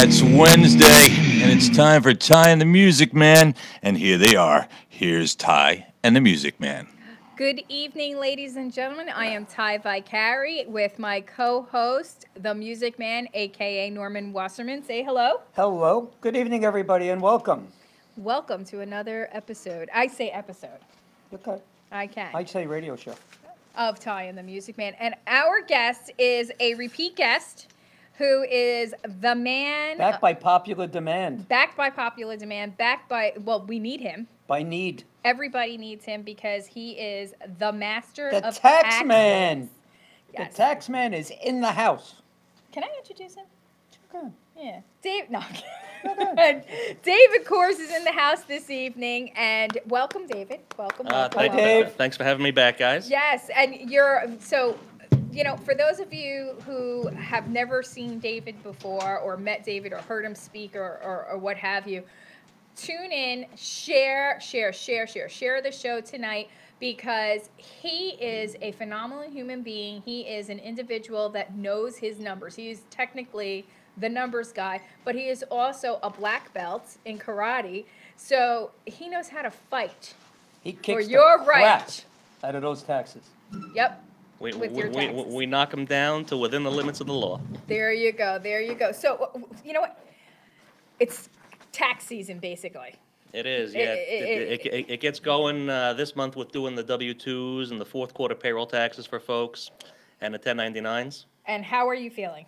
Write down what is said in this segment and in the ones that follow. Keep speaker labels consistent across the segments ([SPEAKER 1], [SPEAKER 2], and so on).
[SPEAKER 1] It's Wednesday, and it's time for Ty and the Music Man. And here they are. Here's Ty and the Music Man.
[SPEAKER 2] Good evening, ladies and gentlemen. I am Ty Vicari with my co-host, the Music Man, a.k.a. Norman Wasserman. Say hello.
[SPEAKER 3] Hello. Good evening, everybody, and welcome.
[SPEAKER 2] Welcome to another episode. I say episode.
[SPEAKER 3] Okay.
[SPEAKER 2] I can.
[SPEAKER 3] I'd say radio show.
[SPEAKER 2] Of Ty and the Music Man. And our guest is a repeat guest who is the man.
[SPEAKER 3] Backed by popular demand.
[SPEAKER 2] Backed by popular demand. Backed by, well, we need him.
[SPEAKER 3] By need.
[SPEAKER 2] Everybody needs him because he is the master
[SPEAKER 3] The
[SPEAKER 2] of
[SPEAKER 3] tax man.
[SPEAKER 2] Yes.
[SPEAKER 3] The tax man is in the house.
[SPEAKER 2] Can I introduce him?
[SPEAKER 3] Okay.
[SPEAKER 2] Yeah. Dave, no. David Kors is in the house this evening, and welcome, David. Welcome.
[SPEAKER 3] Hi, Dave.
[SPEAKER 4] Thanks for having me back, guys.
[SPEAKER 2] Yes, and for those of you who have never seen David before or met David or heard him speak or what have you, tune in, share the show tonight because he is a phenomenal human being. He is an individual that knows his numbers. He is technically the numbers guy, but he is also a black belt in karate, so he knows how to fight.
[SPEAKER 3] He kicks
[SPEAKER 2] your
[SPEAKER 3] the
[SPEAKER 2] right.
[SPEAKER 3] crap out of those taxes.
[SPEAKER 2] Yep.
[SPEAKER 4] We knock them down to within the limits of the law.
[SPEAKER 2] There you go. So, you know what? It's tax season, basically.
[SPEAKER 4] It is, yeah. It gets going this month with doing the W-2s and the fourth quarter payroll taxes for folks and the 1099s.
[SPEAKER 2] And how are you feeling?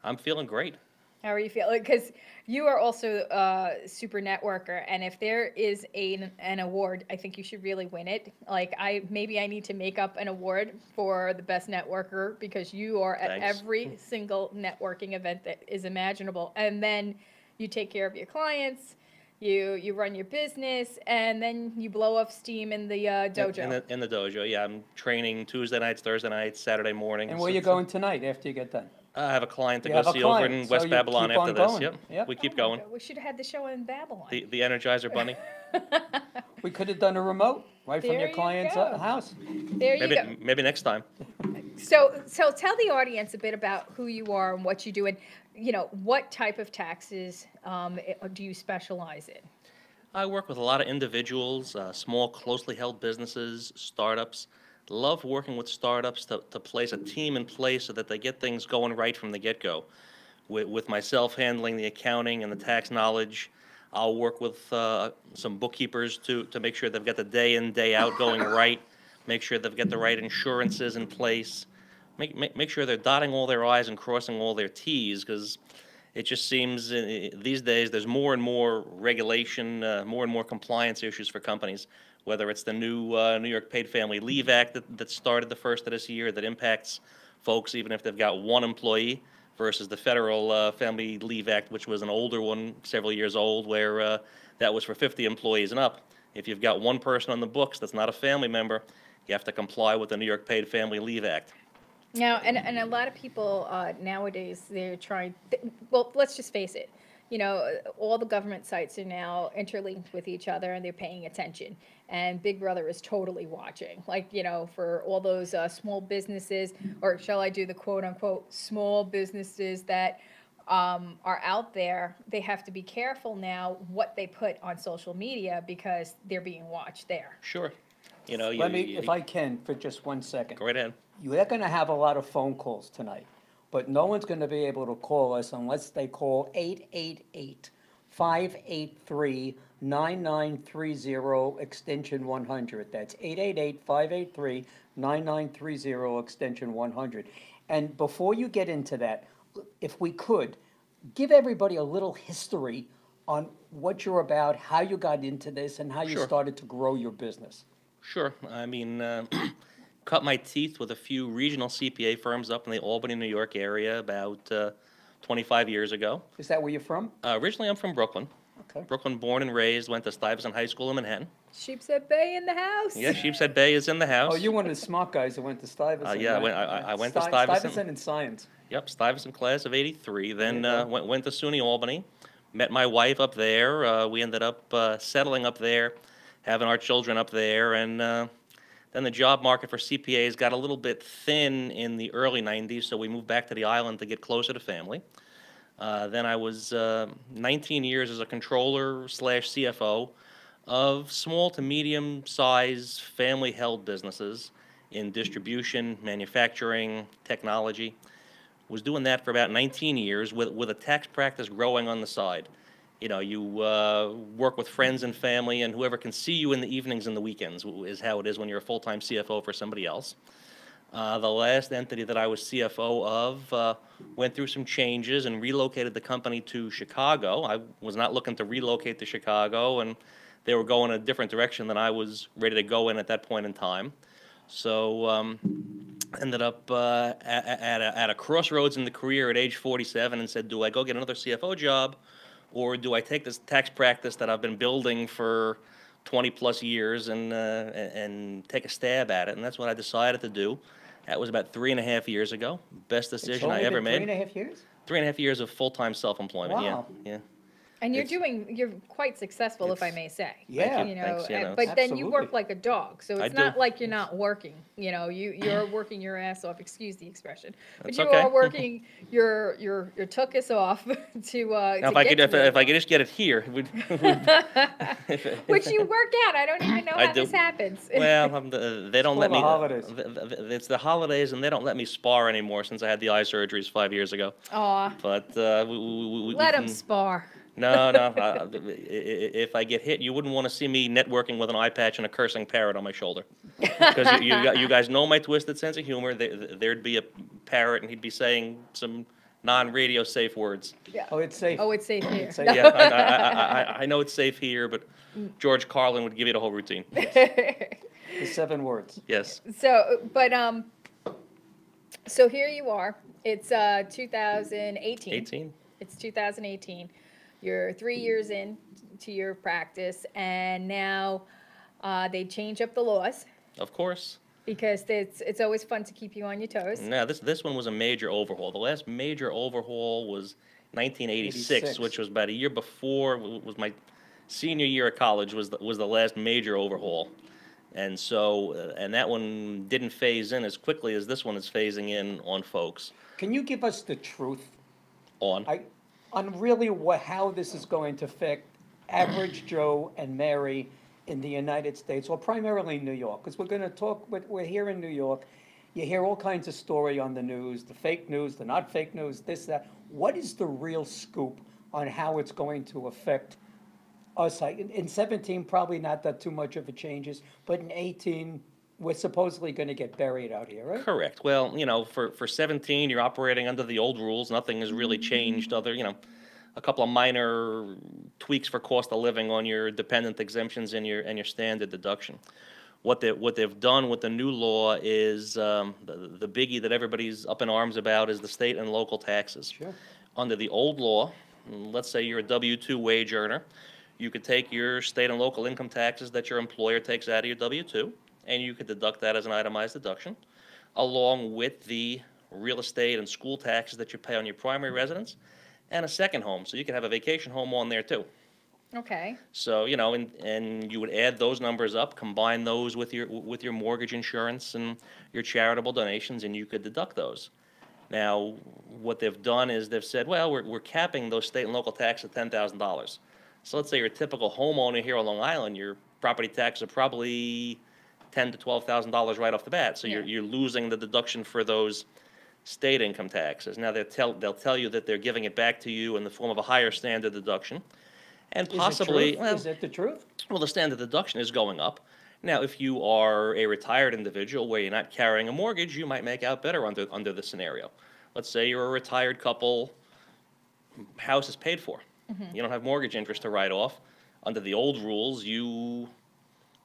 [SPEAKER 4] I'm feeling great.
[SPEAKER 2] How are you feeling? Because you are also a super networker, and if there is an award, I think you should really win it. Like maybe I need to make up an award for the best networker because you are at every single networking event that is imaginable, and then you take care of your clients. You run your business, and then you blow off steam in the dojo.
[SPEAKER 4] In the dojo, yeah. I'm training Tuesday nights, Thursday nights, Saturday mornings.
[SPEAKER 3] And where are you going tonight after you get done?
[SPEAKER 4] I have a client to go see over in West Babylon after this.
[SPEAKER 3] Yep.
[SPEAKER 4] We keep going.
[SPEAKER 2] We should have had the show in Babylon.
[SPEAKER 4] The Energizer Bunny.
[SPEAKER 3] We could have done a remote right from your client's house.
[SPEAKER 2] There you go.
[SPEAKER 4] Maybe next time.
[SPEAKER 2] So tell the audience a bit about who you are and what you do, and what type of taxes do you specialize in?
[SPEAKER 4] I work with a lot of individuals, small, closely held businesses, startups. Love working with startups to place a team in place so that they get things going right from the get-go. With myself handling the accounting and the tax knowledge, I'll work with some bookkeepers to make sure they've got the day in, day out going right, make sure they've got the right insurances in place, make sure they're dotting all their I's and crossing all their T's, because it just seems these days there's more and more regulation, more and more compliance issues for companies, whether it's the new New York Paid Family Leave Act that started the first of this year that impacts folks even if they've got one employee versus the Federal Family Leave Act, which was an older one, several years old, where that was for 50 employees and up. If you've got one person on the books that's not a family member, you have to comply with the New York Paid Family Leave Act.
[SPEAKER 2] Now, and a lot of people nowadays, they're trying, well, let's just face it, all the government sites are now interlinked with each other and they're paying attention. And Big Brother is totally watching. Like, for all those small businesses, or shall I do the quote unquote small businesses that are out there, they have to be careful now what they put on social media because they're being watched there.
[SPEAKER 4] Sure.
[SPEAKER 3] If I can, for just 1 second.
[SPEAKER 4] Go right ahead.
[SPEAKER 3] You're going to have a lot of phone calls tonight, but no one's going to be able to call us unless they call 888-583-9930 extension 100. That's 888-583-9930 extension 100. And before you get into that, if we could, give everybody a little history on what you're about, how you got into this, and how you started to grow your business.
[SPEAKER 4] Sure. I mean, cut my teeth with a few regional CPA firms up in the Albany, New York area about 25 years ago.
[SPEAKER 3] Is that where you're from?
[SPEAKER 4] Originally, I'm from Brooklyn.
[SPEAKER 3] Okay.
[SPEAKER 4] Brooklyn, born and raised, went to Stuyvesant High School in Manhattan.
[SPEAKER 2] Sheepshead Bay in the house.
[SPEAKER 4] Yeah, Sheepshead Bay is in the house.
[SPEAKER 3] Oh, you're one of the smart guys that went to Stuyvesant.
[SPEAKER 4] Yeah,
[SPEAKER 3] right?
[SPEAKER 4] I went to Stuyvesant.
[SPEAKER 3] Stuyvesant in science.
[SPEAKER 4] Yep, Stuyvesant class of '83. Then went to SUNY Albany. Met my wife up there. We ended up settling up there, having our children up there, and then the job market for CPAs got a little bit thin in the early '90s, so we moved back to the island to get closer to family. Then I was 19 years as a controller slash CFO of small to medium size family held businesses in distribution, manufacturing, technology. Was doing that for about 19 years with a tax practice growing on the side. You know, you work with friends and family, and whoever can see you in the evenings and the weekends is how it is when you're a full-time CFO for somebody else. The last entity that I was CFO of went through some changes and relocated the company to Chicago. I was not looking to relocate to Chicago, and they were going a different direction than I was ready to go in at that point in time. So ended up at a crossroads in the career at age 47 and said, do I go get another CFO job, or do I take this tax practice that I've been building for 20 plus years and take a stab at it? And that's what I decided to do. That was about 3.5 years ago. Best decision I ever made.
[SPEAKER 3] 3.5 years?
[SPEAKER 4] 3.5 years of full-time self-employment.
[SPEAKER 3] Wow.
[SPEAKER 4] Yeah.
[SPEAKER 2] And you're
[SPEAKER 4] It's-
[SPEAKER 2] you're quite successful, if I
[SPEAKER 4] it's-
[SPEAKER 2] may say.
[SPEAKER 3] Yeah.
[SPEAKER 2] You know,
[SPEAKER 4] Thanks, you know.
[SPEAKER 2] but then you work
[SPEAKER 3] Absolutely.
[SPEAKER 2] like a dog, so
[SPEAKER 4] I
[SPEAKER 2] it's not
[SPEAKER 4] do.
[SPEAKER 2] like you're not working. You know, you're working your ass off. Excuse the expression, but
[SPEAKER 4] That's
[SPEAKER 2] you
[SPEAKER 4] okay.
[SPEAKER 2] are working your tuchus off to
[SPEAKER 4] Now,
[SPEAKER 2] to
[SPEAKER 4] if I
[SPEAKER 2] get
[SPEAKER 4] could,
[SPEAKER 2] to
[SPEAKER 4] if,
[SPEAKER 2] where
[SPEAKER 4] if I
[SPEAKER 2] you
[SPEAKER 4] could just get it here, we'd,
[SPEAKER 2] which you work out. I don't even know
[SPEAKER 4] I
[SPEAKER 2] how
[SPEAKER 4] do.
[SPEAKER 2] this happens.
[SPEAKER 4] well, they don't
[SPEAKER 3] for
[SPEAKER 4] let
[SPEAKER 3] the
[SPEAKER 4] me.
[SPEAKER 3] holidays.
[SPEAKER 4] It's the holidays, and they don't let me spar anymore since I had the eye surgeries 5 years ago.
[SPEAKER 2] Aw,
[SPEAKER 4] But we
[SPEAKER 2] let them
[SPEAKER 4] can-
[SPEAKER 2] spar.
[SPEAKER 4] No. If I get hit, you wouldn't want to see me networking with an eye patch and a cursing parrot on my shoulder. Because you guys know my twisted sense of humor. There'd be a parrot, and he'd be saying some non-radio safe words.
[SPEAKER 2] Yeah.
[SPEAKER 3] Oh, it's safe.
[SPEAKER 2] Oh, it's safe here.
[SPEAKER 3] It's safe.
[SPEAKER 2] No.
[SPEAKER 4] Yeah, I know it's safe here, but George Carlin would give you the whole routine.
[SPEAKER 3] The 7 words.
[SPEAKER 4] Yes.
[SPEAKER 2] So, but so here you are. It's 2018.
[SPEAKER 4] 18.
[SPEAKER 2] It's 2018. You're 3 years in to your practice, and now they change up the laws
[SPEAKER 4] Of course.
[SPEAKER 2] because it's always fun to keep you on your toes.
[SPEAKER 4] No, this one was a major overhaul. The last major overhaul was 1986,
[SPEAKER 3] 86.
[SPEAKER 4] which was about a year before. Was my senior year of college. Was the last major overhaul, and so and that one didn't phase in as quickly as this one is phasing in on folks.
[SPEAKER 3] Can you give us the truth
[SPEAKER 4] On
[SPEAKER 3] on really how this is going to affect average Joe and Mary in the United States, or primarily New York? Because we're going to talk, we're here in New York. You hear all kinds of story on the news, the fake news, the not fake news, this, that. What is the real scoop on how it's going to affect us? In 17, probably not that too much of a changes, but in 18, we're supposedly going to get buried out here, right?
[SPEAKER 4] Correct. Well, for 17, you're operating under the old rules. Nothing has really changed other, a couple of minor tweaks for cost of living on your dependent exemptions and your standard deduction. What they've done with the new law is the biggie that everybody's up in arms about is the state and local taxes.
[SPEAKER 3] Sure.
[SPEAKER 4] Under the old law, let's say you're a W-2 wage earner, you could take your state and local income taxes that your employer takes out of your W-2, and you could deduct that as an itemized deduction, along with the real estate and school taxes that you pay on your primary residence, and a second home. So you could have a vacation home on there too.
[SPEAKER 2] Okay.
[SPEAKER 4] So, and you would add those numbers up, combine those with your mortgage insurance and your charitable donations, and you could deduct those. Now, what they've done is they've said, well, we're capping those state and local taxes at $10,000. So let's say you're a typical homeowner here on Long Island, your property taxes are probably $10,000 to $12,000 right off the bat. So
[SPEAKER 2] Yeah.
[SPEAKER 4] you're losing the deduction for those state income taxes. Now they'll tell you that they're giving it back to you in the form of a higher standard deduction, and
[SPEAKER 3] Is it
[SPEAKER 4] possibly
[SPEAKER 3] truth? Is it the truth?
[SPEAKER 4] well, the standard deduction is going up. Now, if you are a retired individual where you're not carrying a mortgage, you might make out better under the scenario. Let's say you're a retired couple, house is paid for. You don't have mortgage interest to write off. Under the old rules, you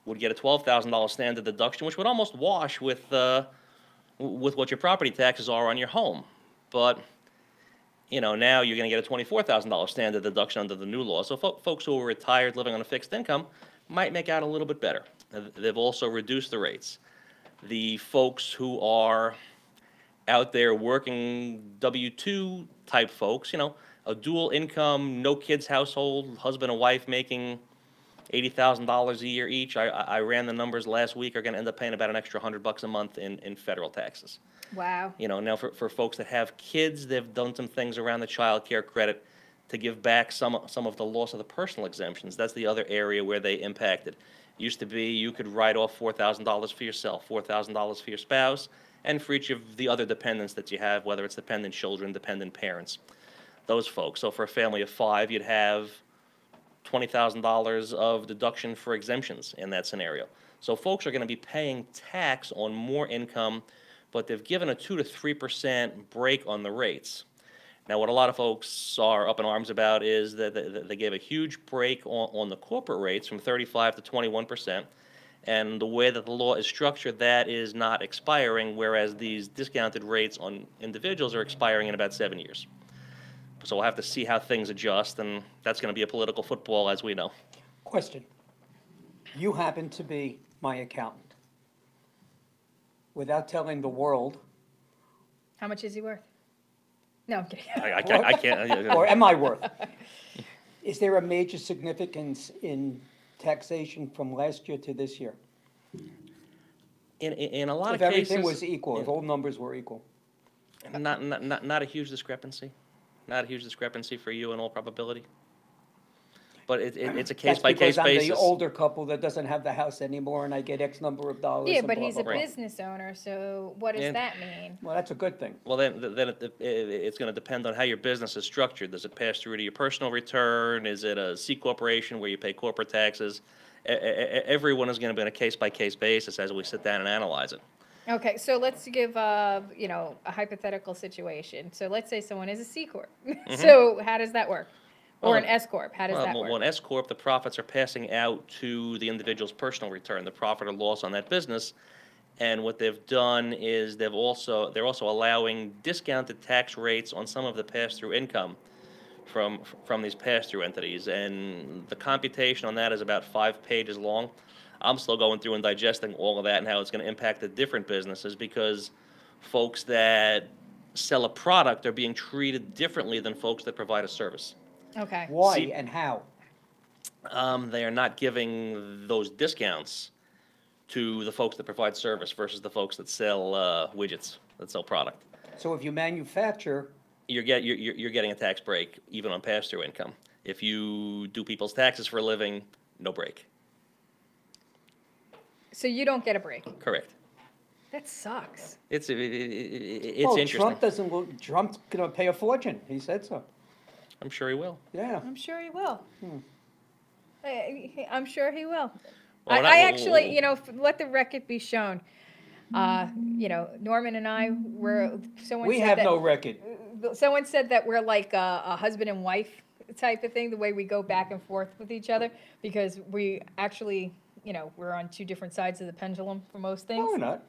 [SPEAKER 4] would get a $12,000 standard deduction, which would almost wash with what your property taxes are on your home. But now you're going to get a $24,000 standard deduction under the new law. So folks who are retired living on a fixed income might make out a little bit better. They've also reduced the rates. The folks who are out there working W-2 type folks, a dual income, no kids household, husband and wife making $80,000 a year each. I ran the numbers last week, are going to end up paying about an extra $100 a month in federal taxes.
[SPEAKER 2] Wow.
[SPEAKER 4] Now for folks that have kids, they've done some things around the child care credit to give back some of the loss of the personal exemptions. That's the other area where they impacted. Used to be you could write off $4,000 for yourself, $4,000 for your spouse, and for each of the other dependents that you have, whether it's dependent children, dependent parents, those folks. So for a family of 5, you'd have $20,000 of deduction for exemptions in that scenario. So folks are going to be paying tax on more income, but they've given a 2 to 3% break on the rates. Now, what a lot of folks are up in arms about is that they gave a huge break on the corporate rates from 35 to 21%. And the way that the law is structured, that is not expiring, whereas these discounted rates on individuals are expiring in about 7 years. So we'll have to see how things adjust, and that's going to be a political football, as we know.
[SPEAKER 3] Question. You happen to be my accountant. Without telling the world,
[SPEAKER 2] How much is he worth? No, I'm kidding.
[SPEAKER 4] I can't.
[SPEAKER 3] or am I worth? Is there a major significance in taxation from last year to this year?
[SPEAKER 4] In a lot
[SPEAKER 3] If
[SPEAKER 4] of cases,
[SPEAKER 3] everything was equal, if all numbers were equal?
[SPEAKER 4] not a huge discrepancy. Not a huge discrepancy for you in all probability. But it's a case-by-case
[SPEAKER 3] That's because I'm
[SPEAKER 4] basis.
[SPEAKER 3] the older couple that doesn't have the house anymore and I get X number of dollars.
[SPEAKER 2] Yeah,
[SPEAKER 3] and
[SPEAKER 2] but
[SPEAKER 3] blah,
[SPEAKER 2] he's
[SPEAKER 3] blah,
[SPEAKER 2] a
[SPEAKER 3] blah.
[SPEAKER 2] business owner, so what does
[SPEAKER 4] And-
[SPEAKER 2] that mean?
[SPEAKER 3] Well, that's a good thing.
[SPEAKER 4] Well, then it's going to depend on how your business is structured. Does it pass through to your personal return? Is it a C corporation where you pay corporate taxes? Everyone is going to be on a case-by-case basis as we sit down and analyze it.
[SPEAKER 2] Okay, so let's give a hypothetical situation. So let's say someone is a C corp. So how does that work? Or
[SPEAKER 4] Well,
[SPEAKER 2] an S corp? How does that
[SPEAKER 4] Well,
[SPEAKER 2] work?
[SPEAKER 4] an S corp, the profits are passing out to the individual's personal return, the profit or loss on that business. And what they've done is they're also allowing discounted tax rates on some of the pass-through income from these pass-through entities. And the computation on that is about 5 pages long. I'm still going through and digesting all of that and how it's going to impact the different businesses, because folks that sell a product are being treated differently than folks that provide a service.
[SPEAKER 2] Okay.
[SPEAKER 3] Why
[SPEAKER 4] See-
[SPEAKER 3] and how?
[SPEAKER 4] They are not giving those discounts to the folks that provide service versus the folks that sell widgets, that sell product.
[SPEAKER 3] So if you manufacture,
[SPEAKER 4] You're getting a tax break even on pass-through income. If you do people's taxes for a living, no break.
[SPEAKER 2] So you don't get a break.
[SPEAKER 4] Correct.
[SPEAKER 2] That sucks.
[SPEAKER 4] It's
[SPEAKER 3] well,
[SPEAKER 4] interesting.
[SPEAKER 3] Trump doesn't look, Trump's gonna pay a fortune. He said so.
[SPEAKER 4] I'm sure he will.
[SPEAKER 3] Yeah.
[SPEAKER 2] I'm sure he will. I'm sure he will.
[SPEAKER 4] Well,
[SPEAKER 2] I actually, let the record be shown. Norman and I were, someone
[SPEAKER 3] We
[SPEAKER 2] said
[SPEAKER 3] have
[SPEAKER 2] that,
[SPEAKER 3] no record.
[SPEAKER 2] someone said that we're like a husband and wife type of thing, the way we go back and forth with each other, because we actually, we're on 2 different sides of the pendulum for most things.
[SPEAKER 3] No, we're not.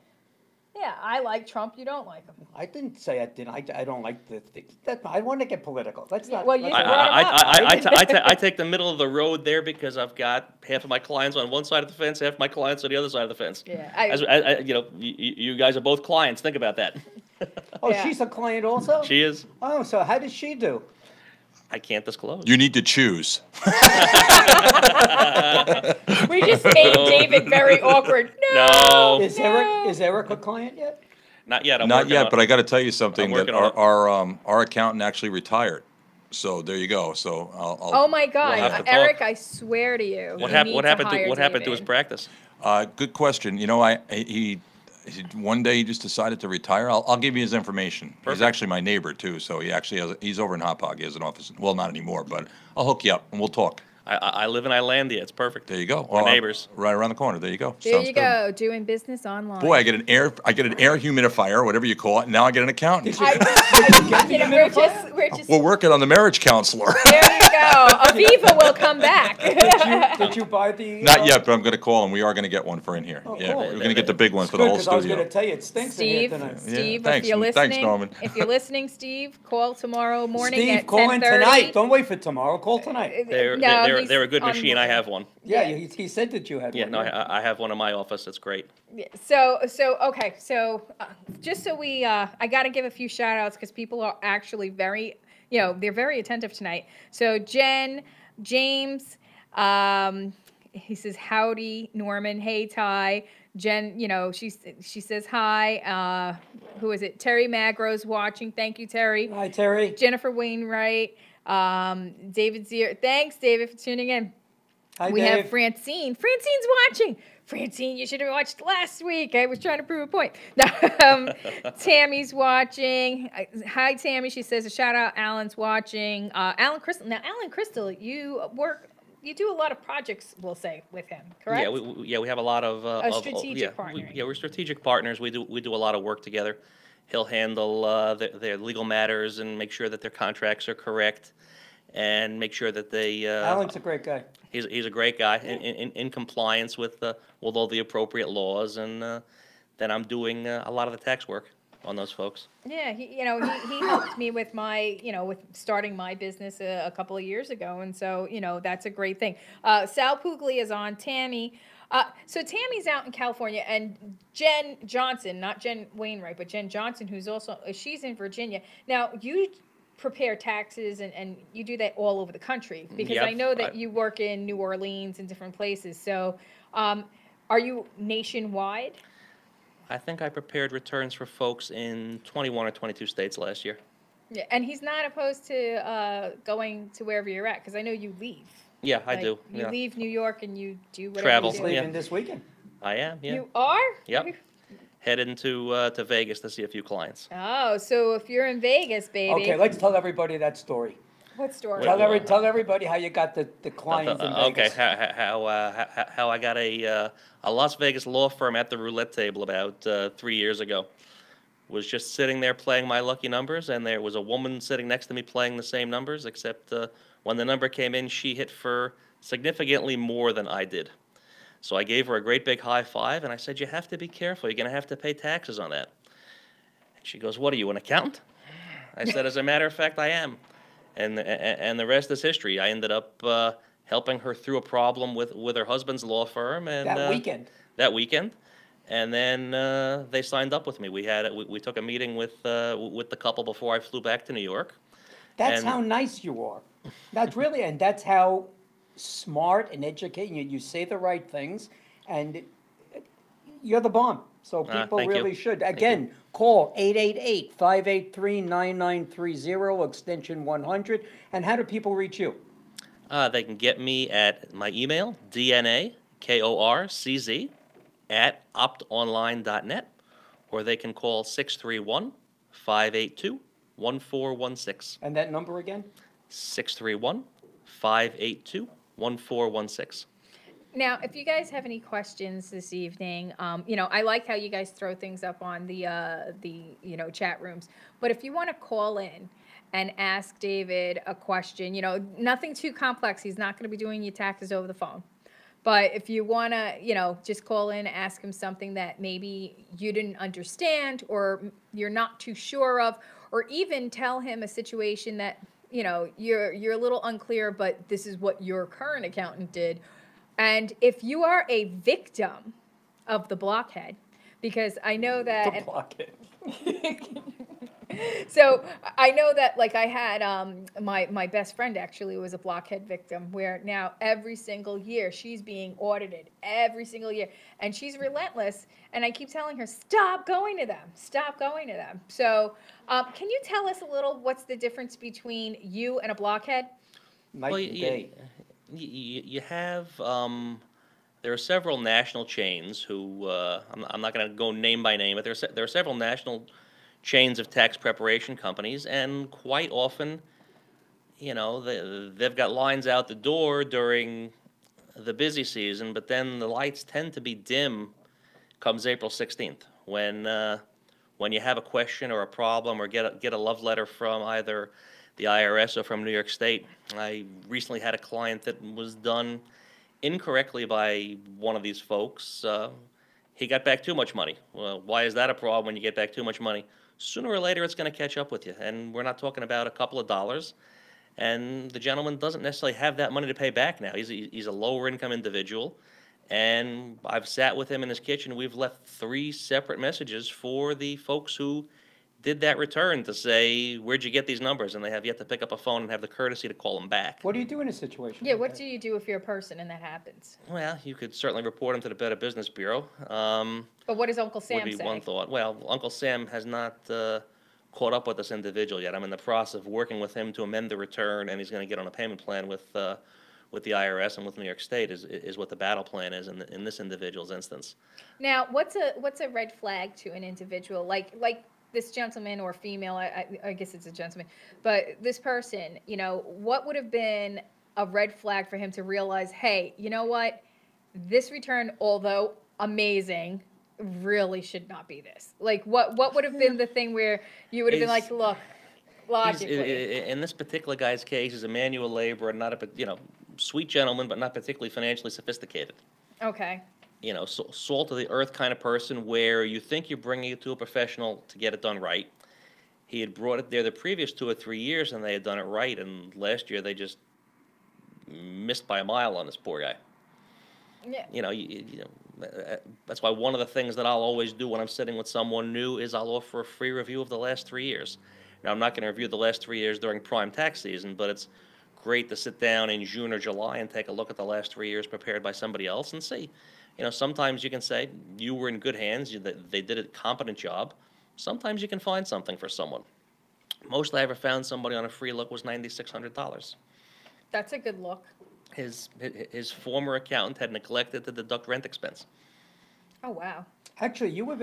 [SPEAKER 2] Yeah, I like Trump, you don't like him.
[SPEAKER 3] I didn't say I didn't. I don't like the things. I want to get political. Let's not.
[SPEAKER 2] well, you
[SPEAKER 3] let's
[SPEAKER 2] brought
[SPEAKER 3] not-
[SPEAKER 2] him up.
[SPEAKER 4] I take the middle of the road there because I've got half of my clients on one side of the fence, half of my clients on the other side of the fence.
[SPEAKER 2] Yeah,
[SPEAKER 4] You guys are both clients. Think about that.
[SPEAKER 3] Oh,
[SPEAKER 2] Yeah.
[SPEAKER 3] she's a client also?
[SPEAKER 4] She is.
[SPEAKER 3] Oh, so how does she do?
[SPEAKER 4] I can't disclose.
[SPEAKER 1] You need to choose.
[SPEAKER 2] We just made David very awkward. No.
[SPEAKER 4] No,
[SPEAKER 3] Is Eric a client yet?
[SPEAKER 4] not yet. I'm
[SPEAKER 1] Not
[SPEAKER 4] working
[SPEAKER 1] yet,
[SPEAKER 4] on it.
[SPEAKER 1] but I got to tell you something
[SPEAKER 4] I'm
[SPEAKER 1] that
[SPEAKER 4] working on
[SPEAKER 1] our accountant actually retired. So there you go. So I'll
[SPEAKER 2] Oh my God,
[SPEAKER 4] We'll have to
[SPEAKER 2] Eric!
[SPEAKER 4] talk.
[SPEAKER 2] I swear to you.
[SPEAKER 4] What
[SPEAKER 2] you
[SPEAKER 4] happened?
[SPEAKER 2] need
[SPEAKER 4] What
[SPEAKER 2] to
[SPEAKER 4] happened
[SPEAKER 2] hire
[SPEAKER 4] to what happened to his
[SPEAKER 2] David.
[SPEAKER 4] practice?
[SPEAKER 1] Good question. He one day he just decided to retire. I'll give you his information. He's
[SPEAKER 4] Perfect.
[SPEAKER 1] actually my neighbor too, so he's over in Hauppauge. He has an office. Well, not anymore, but I'll hook you up and we'll talk.
[SPEAKER 4] I live in Islandia. It's perfect.
[SPEAKER 1] There you go.
[SPEAKER 4] We're neighbors.
[SPEAKER 1] Right around the corner. There you go.
[SPEAKER 2] There
[SPEAKER 1] Sounds
[SPEAKER 2] you
[SPEAKER 1] good.
[SPEAKER 2] go, doing business online.
[SPEAKER 1] Boy, I get an air humidifier, whatever you call it. And now I get an accountant.
[SPEAKER 2] We're just.
[SPEAKER 1] We're working on the marriage counselor.
[SPEAKER 2] There you go. Aviva will come back.
[SPEAKER 3] Did you buy the?
[SPEAKER 1] Not yet, but I'm going to call him. We are going to get one for in here.
[SPEAKER 3] Oh,
[SPEAKER 1] Yeah,
[SPEAKER 3] cool.
[SPEAKER 1] we're going to get the big one
[SPEAKER 3] It's
[SPEAKER 1] for the
[SPEAKER 3] good,
[SPEAKER 1] whole
[SPEAKER 3] 'cause I was
[SPEAKER 1] studio.
[SPEAKER 3] gonna tell you, it stinks in
[SPEAKER 2] Steve,
[SPEAKER 3] here tonight.
[SPEAKER 2] Steve,
[SPEAKER 1] thanks,
[SPEAKER 2] if you're
[SPEAKER 1] thanks,
[SPEAKER 2] listening,
[SPEAKER 1] Norman.
[SPEAKER 2] if you're listening, Steve, call tomorrow morning
[SPEAKER 3] Steve,
[SPEAKER 2] at
[SPEAKER 3] call in
[SPEAKER 2] 10:30.
[SPEAKER 3] tonight. Don't wait for tomorrow. Call tonight.
[SPEAKER 4] They're a good
[SPEAKER 2] on
[SPEAKER 4] machine. I
[SPEAKER 2] board.
[SPEAKER 4] have one.
[SPEAKER 3] Yeah, he said that you had
[SPEAKER 4] Yeah,
[SPEAKER 3] one.
[SPEAKER 4] no, I have one in my office. It's great.
[SPEAKER 2] So okay, so just so we, I got to give a few shout outs because people are actually very, they're very attentive tonight. So Jen, James, He says, howdy, Norman. Hey, Ty. Jen, she says hi. Who is it? Terry Magro's watching. Thank you, Terry.
[SPEAKER 3] Hi, Terry.
[SPEAKER 2] Jennifer Wainwright. David Zier. Thanks, David, for tuning in.
[SPEAKER 3] Hi,
[SPEAKER 2] We
[SPEAKER 3] Dave.
[SPEAKER 2] have Francine. Francine's watching. Francine, you should have watched last week. I was trying to prove a point. Tammy's watching. Hi, Tammy. She says a shout out. Alan's watching. Alan Crystal. Now, Alan Crystal, you do a lot of projects, we'll say, with him, correct?
[SPEAKER 4] Yeah, we have a lot of
[SPEAKER 2] strategic
[SPEAKER 4] yeah,
[SPEAKER 2] partnering.
[SPEAKER 4] we're strategic partners. We do a lot of work together. He'll handle their legal matters and make sure that their contracts are correct, and make sure that they.
[SPEAKER 3] Alan's a great guy.
[SPEAKER 4] He's a great guy in compliance with all the appropriate laws, and then I'm doing a lot of the tax work on those folks.
[SPEAKER 2] Yeah, he helped me with my, with starting my business a couple of years ago, and so, that's a great thing. Sal Puglia is on. Tammy. So Tammy's out in California, and Jen Johnson, not Jen Wainwright, but Jen Johnson, who's also, she's in Virginia. Now, you prepare taxes and you do that all over the country, because
[SPEAKER 4] Yep,
[SPEAKER 2] I know that you work in New Orleans and different places. So are you nationwide?
[SPEAKER 4] I think I prepared returns for folks in 21 or 22 states last year.
[SPEAKER 2] Yeah, and he's not opposed to going to wherever you're at, because I know you leave.
[SPEAKER 4] Yeah, I
[SPEAKER 2] Like,
[SPEAKER 4] do.
[SPEAKER 2] You
[SPEAKER 4] Yeah.
[SPEAKER 2] leave New York and you do whatever
[SPEAKER 4] Travel,
[SPEAKER 2] you
[SPEAKER 3] He's
[SPEAKER 2] do.
[SPEAKER 3] leaving
[SPEAKER 4] yeah.
[SPEAKER 3] this weekend.
[SPEAKER 4] I am, yeah.
[SPEAKER 2] You are?
[SPEAKER 4] Yep. Heading to Vegas to see a few clients.
[SPEAKER 2] Oh, so if you're in Vegas, baby.
[SPEAKER 3] Okay, let's tell everybody that story.
[SPEAKER 2] What story?
[SPEAKER 3] Tell everybody how you got the clients in
[SPEAKER 4] Okay,
[SPEAKER 3] Vegas.
[SPEAKER 4] how I got a Las Vegas law firm at the roulette table about 3 years ago. Was just sitting there playing my lucky numbers, and there was a woman sitting next to me playing the same numbers, except when the number came in, she hit for significantly more than I did. So I gave her a great big high five, and I said, "You have to be careful. You're going to have to pay taxes on that." And she goes, "What are you, an accountant?" I said, "As a matter of fact, I am." And the rest is history. I ended up helping her through a problem with her husband's law firm, and
[SPEAKER 3] That weekend.
[SPEAKER 4] That weekend, and then they signed up with me. We took a meeting with the couple before I flew back to New York.
[SPEAKER 3] That's
[SPEAKER 4] And-
[SPEAKER 3] how nice you are. That's really, and that's how smart and educated you say the right things, and you're the bomb. So people
[SPEAKER 4] thank you.
[SPEAKER 3] really should. Again, call 888-583-9930, extension 100. And how do people reach you?
[SPEAKER 4] They can get me at my email, dnakorcz @optonline.net, or they can call 631-582-1416.
[SPEAKER 3] And that number again?
[SPEAKER 4] 631-582-1416.
[SPEAKER 2] Now, if you guys have any questions this evening, I like how you guys throw things up on the chat rooms. But if you want to call in and ask David a question, nothing too complex. He's not going to be doing your taxes over the phone. But if you want to, just call in, ask him something that maybe you didn't understand or you're not too sure of, or even tell him a situation that, you're a little unclear, but this is what your current accountant did. And if you are a victim of the blockhead, because I know that.
[SPEAKER 3] The blockhead.
[SPEAKER 2] So I know that, like, I had my best friend actually was a blockhead victim, where now every single year she's being audited every single year, and she's relentless. And I keep telling her, stop going to them, stop going to them. So can you tell us a little what's the difference between you and a blockhead?
[SPEAKER 3] Night
[SPEAKER 4] Well,
[SPEAKER 3] and day.
[SPEAKER 4] you have there are several national chains who I'm not going to go name by name, but there are several national chains of tax preparation companies, and quite often, they've got lines out the door during the busy season, but then the lights tend to be dim comes April 16th when you have a question or a problem or get a love letter from either the IRS or from New York State. I recently had a client that was done incorrectly by one of these folks. He got back too much money. Well, why is that a problem when you get back too much money? Sooner or later, it's going to catch up with you. And we're not talking about a couple of dollars. And the gentleman doesn't necessarily have that money to pay back now. He's a lower income individual. And I've sat with him in his kitchen. We've left 3 separate messages for the folks who did that return to say, where'd you get these numbers? And they have yet to pick up a phone and have the courtesy to call them back.
[SPEAKER 3] What do you do in a situation
[SPEAKER 2] Yeah,
[SPEAKER 3] like
[SPEAKER 2] what
[SPEAKER 3] that?
[SPEAKER 2] do you do if you're a person and that happens?
[SPEAKER 4] Well, you could certainly report them to the Better Business Bureau.
[SPEAKER 2] But what does Uncle
[SPEAKER 4] Would
[SPEAKER 2] Sam
[SPEAKER 4] be
[SPEAKER 2] say?
[SPEAKER 4] one thought. Well, Uncle Sam has not caught up with this individual yet. I'm in the process of working with him to amend the return, and he's going to get on a payment plan with the IRS and with New York State is what the battle plan is in this individual's instance.
[SPEAKER 2] Now, what's a red flag to an individual like this gentleman or female? I guess it's a gentleman, but this person, what would have been a red flag for him to realize, hey, you know what, this return, although amazing, really should not be this. Like, what would have been the thing where you would have been like,
[SPEAKER 4] Is-
[SPEAKER 2] look, logically,
[SPEAKER 4] In this particular guy's case, he's a manual laborer, not a sweet gentleman, but not particularly financially sophisticated.
[SPEAKER 2] okay,
[SPEAKER 4] Salt of the earth kind of person where you think you're bringing it to a professional to get it done right. He had brought it there the previous 2 or 3 years, and they had done it right, and last year they just missed by a mile on this poor guy.
[SPEAKER 2] yeah,
[SPEAKER 4] That's why one of the things that I'll always do when I'm sitting with someone new is I'll offer a free review of the last 3 years. Now, I'm not going to review the last 3 years during prime tax season, but it's great to sit down in June or July and take a look at the last 3 years prepared by somebody else and see. Sometimes you can say you were in good hands, they did a competent job. Sometimes you can find something for someone. Most I ever found somebody on a free look was $9,600.
[SPEAKER 2] that's a good look.
[SPEAKER 4] His former accountant had neglected to deduct rent expense.
[SPEAKER 2] Oh wow.
[SPEAKER 3] Actually, you were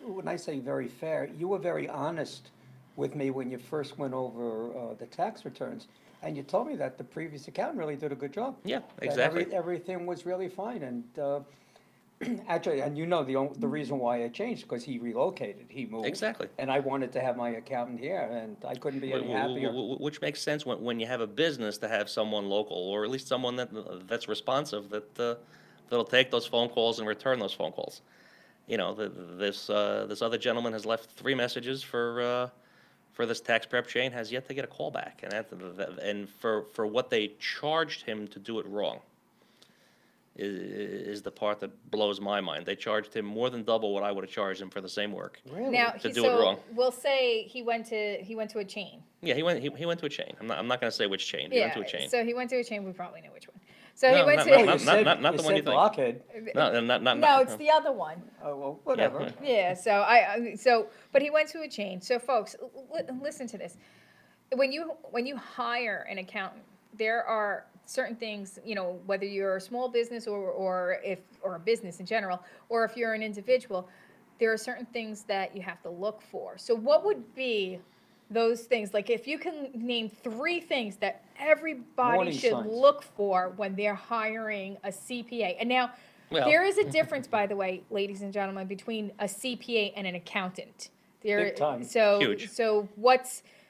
[SPEAKER 3] when I say very fair, you were very honest with me when you first went over the tax returns. And you told me that the previous accountant really did a good job.
[SPEAKER 4] Yeah,
[SPEAKER 3] That
[SPEAKER 4] exactly.
[SPEAKER 3] everything was really fine. And actually, and the reason why I changed, because he relocated, he moved.
[SPEAKER 4] Exactly.
[SPEAKER 3] And I wanted to have my accountant here, and I couldn't be any happier.
[SPEAKER 4] Which makes sense when you have a business to have someone local, or at least someone that's responsive, that'll take those phone calls and return those phone calls. This other gentleman has left 3 messages for this tax prep chain, has yet to get a call back, and for what they charged him to do it wrong is the part that blows my mind. They charged him more than double what I would have charged him for the same work.
[SPEAKER 3] Really?
[SPEAKER 2] Now,
[SPEAKER 4] To do it wrong.
[SPEAKER 2] we'll say he went to a chain.
[SPEAKER 4] Yeah, he went to a chain. I'm not going to say which chain. He went to a chain.
[SPEAKER 2] So he went to a chain. We probably know which one. So he
[SPEAKER 4] No,
[SPEAKER 2] went
[SPEAKER 4] not-
[SPEAKER 2] to.
[SPEAKER 3] Oh,
[SPEAKER 4] not the one you
[SPEAKER 3] said
[SPEAKER 4] think.
[SPEAKER 3] Blockhead.
[SPEAKER 2] No, it's the other one.
[SPEAKER 3] Oh, well, whatever.
[SPEAKER 2] Yeah. So but he went to a chain. So folks, listen to this. When you hire an accountant, there are certain things, whether you're a small business or a business in general, or if you're an individual, there are certain things that you have to look for. So what would be those things? Like, if you can name 3 things that everybody
[SPEAKER 3] Warning
[SPEAKER 2] should
[SPEAKER 3] signs.
[SPEAKER 2] look for when they're hiring a CPA. And now,
[SPEAKER 4] Well-
[SPEAKER 2] there is a difference, by the way, ladies and gentlemen, between a CPA and an accountant.
[SPEAKER 3] Big time.
[SPEAKER 4] Huge.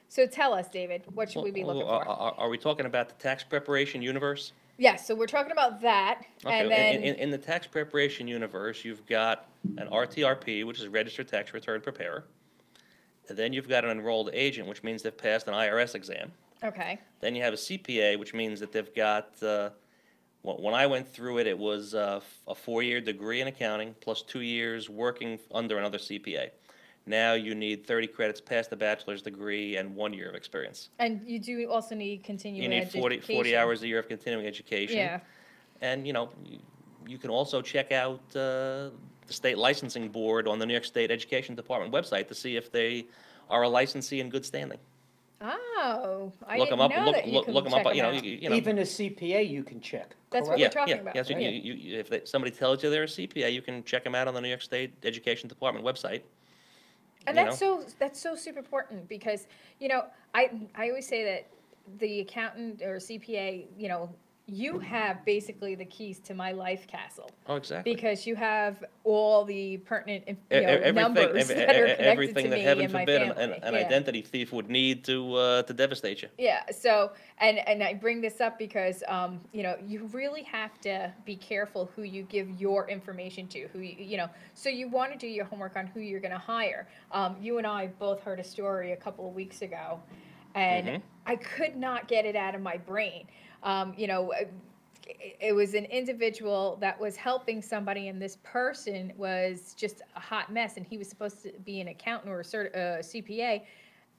[SPEAKER 2] So tell us, David, what should we be looking for?
[SPEAKER 4] Are we talking about the tax preparation universe?
[SPEAKER 2] Yes, so we're talking about that, and then
[SPEAKER 4] in the tax preparation universe, you've got an RTRP, which is a registered tax return preparer. And then you've got an enrolled agent, which means they've passed an IRS exam.
[SPEAKER 2] okay,
[SPEAKER 4] Then you have a CPA, which means that they've got, when I went through it, it was a 4-year degree in accounting plus 2 years working under another CPA. Now you need 30 credits past the bachelor's degree and 1 year of experience.
[SPEAKER 2] and you do also need continuing
[SPEAKER 4] You need 40 hours a year of continuing education.
[SPEAKER 2] Yeah,
[SPEAKER 4] And, you can also check out the state licensing board on the New York State Education Department website to see if they are a licensee in good standing.
[SPEAKER 2] oh, I
[SPEAKER 4] Look
[SPEAKER 2] didn't
[SPEAKER 4] them up,
[SPEAKER 2] know that you could
[SPEAKER 4] look them
[SPEAKER 2] check
[SPEAKER 4] up,
[SPEAKER 2] them out.
[SPEAKER 3] Even a CPA you can check.
[SPEAKER 2] That's what
[SPEAKER 3] correct?
[SPEAKER 2] we're talking about,
[SPEAKER 4] Yeah, so
[SPEAKER 3] right?
[SPEAKER 4] if somebody tells you they're a CPA, you can check them out on the New York State Education Department website.
[SPEAKER 2] And
[SPEAKER 4] you
[SPEAKER 2] that's so super important because, I always say that the accountant or CPA, you have basically the keys to my life castle.
[SPEAKER 4] Oh, exactly.
[SPEAKER 2] Because you have all the pertinent,
[SPEAKER 4] Everything,
[SPEAKER 2] numbers that are connected
[SPEAKER 4] everything
[SPEAKER 2] to
[SPEAKER 4] that
[SPEAKER 2] me
[SPEAKER 4] heaven
[SPEAKER 2] and my
[SPEAKER 4] forbid
[SPEAKER 2] family.
[SPEAKER 4] an
[SPEAKER 2] Yeah.
[SPEAKER 4] identity thief would need to devastate you.
[SPEAKER 2] Yeah. So, and I bring this up because, you really have to be careful who you give your information to. So you want to do your homework on who you're going to hire. You and I both heard a story a couple of weeks ago, and
[SPEAKER 4] Mhm.
[SPEAKER 2] I could not get it out of my brain. it was an individual that was helping somebody, and this person was just a hot mess, and he was supposed to be an accountant or a CPA,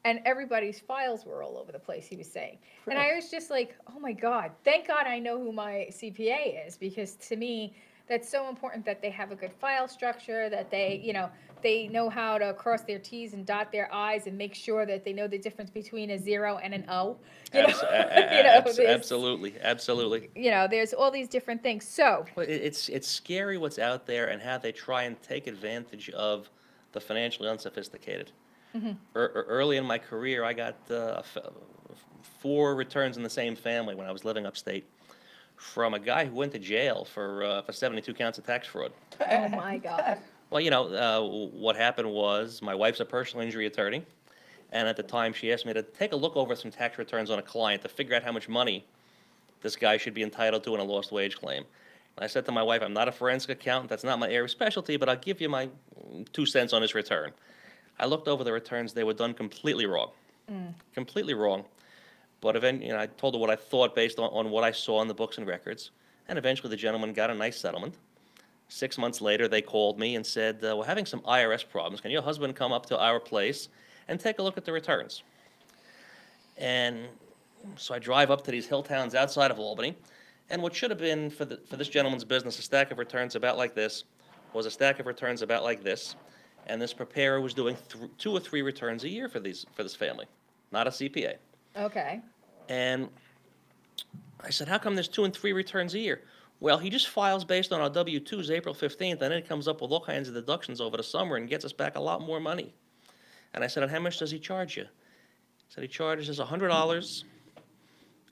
[SPEAKER 2] and everybody's files were all over the place, he was saying. And I was just like, oh my God, thank God I know who my CPA is, because to me, that's so important that they have a good file structure, that they know how to cross their T's and dot their I's and make sure that they know the difference between a 0 and an O.
[SPEAKER 4] Absolutely, absolutely.
[SPEAKER 2] There's all these different things. So
[SPEAKER 4] Well, it's scary what's out there and how they try and take advantage of the financially unsophisticated. Early in my career, I got 4 returns in the same family when I was living upstate from a guy who went to jail for 72 counts of tax fraud.
[SPEAKER 2] oh my God.
[SPEAKER 4] Well, what happened was my wife's a personal injury attorney, and at the time she asked me to take a look over some tax returns on a client to figure out how much money this guy should be entitled to in a lost wage claim. And I said to my wife, I'm not a forensic accountant, that's not my area of specialty, but I'll give you my 2 cents on this return. I looked over the returns, they were done completely wrong. Completely wrong. But eventually, I told her what I thought based on what I saw in the books and records, and eventually the gentleman got a nice settlement. 6 months later, they called me and said, we're having some IRS problems. Can your husband come up to our place and take a look at the returns? And so I drive up to these hill towns outside of Albany, and what should have been for this gentleman's business a stack of returns about like this was a stack of returns about like this, and this preparer was doing 2 or 3 returns a year for this family, not a CPA.
[SPEAKER 2] Okay.
[SPEAKER 4] And I said, how come there's 2 and 3 returns a year? Well, he just files based on our W-2s April 15th, and then it comes up with all kinds of deductions over the summer and gets us back a lot more money. And I said, and how much does he charge you? He said he charges us $100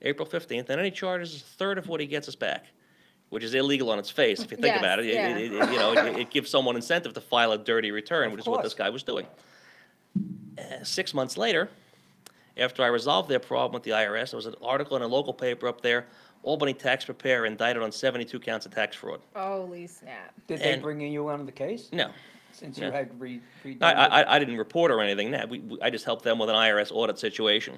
[SPEAKER 4] April 15th, and then he charges a third of what he gets us back, which is illegal on its face if you think
[SPEAKER 2] Yes,
[SPEAKER 4] about it.
[SPEAKER 2] yeah.
[SPEAKER 4] It gives someone incentive to file a dirty return, which is what
[SPEAKER 3] course.
[SPEAKER 4] this guy was doing. 6 months later, after I resolved their problem with the IRS, there was an article in a local paper up there, Albany tax preparer indicted on 72 counts of tax fraud.
[SPEAKER 2] Holy snap.
[SPEAKER 3] Did they
[SPEAKER 4] And-
[SPEAKER 3] bring you on the case?
[SPEAKER 4] No.
[SPEAKER 3] Since
[SPEAKER 4] No.
[SPEAKER 3] you had redone it?
[SPEAKER 4] I didn't report or anything. No, I just helped them with an IRS audit situation.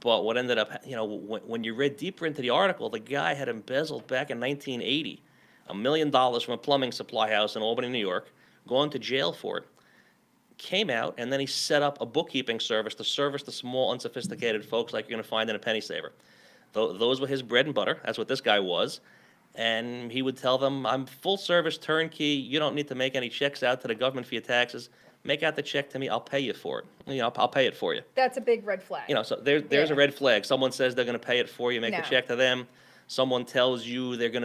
[SPEAKER 4] But what ended up, when you read deeper into the article, the guy had embezzled back in 1980 $1 million from a plumbing supply house in Albany, New York, gone to jail for it, came out, and then he set up a bookkeeping service to service the small, unsophisticated folks like you're going to find in a penny saver. Those were his bread and butter. That's what this guy was. And he would tell them, I'm full service turnkey. You don't need to make any checks out to the government for your taxes. Make out the check to me. I'll pay you for it. I'll pay it for you.
[SPEAKER 2] That's a big red flag.
[SPEAKER 4] So there's a
[SPEAKER 2] Yeah.
[SPEAKER 4] red flag. Someone says they're going to pay it for you. Make the
[SPEAKER 2] No.
[SPEAKER 4] check to them. Someone tells you they're going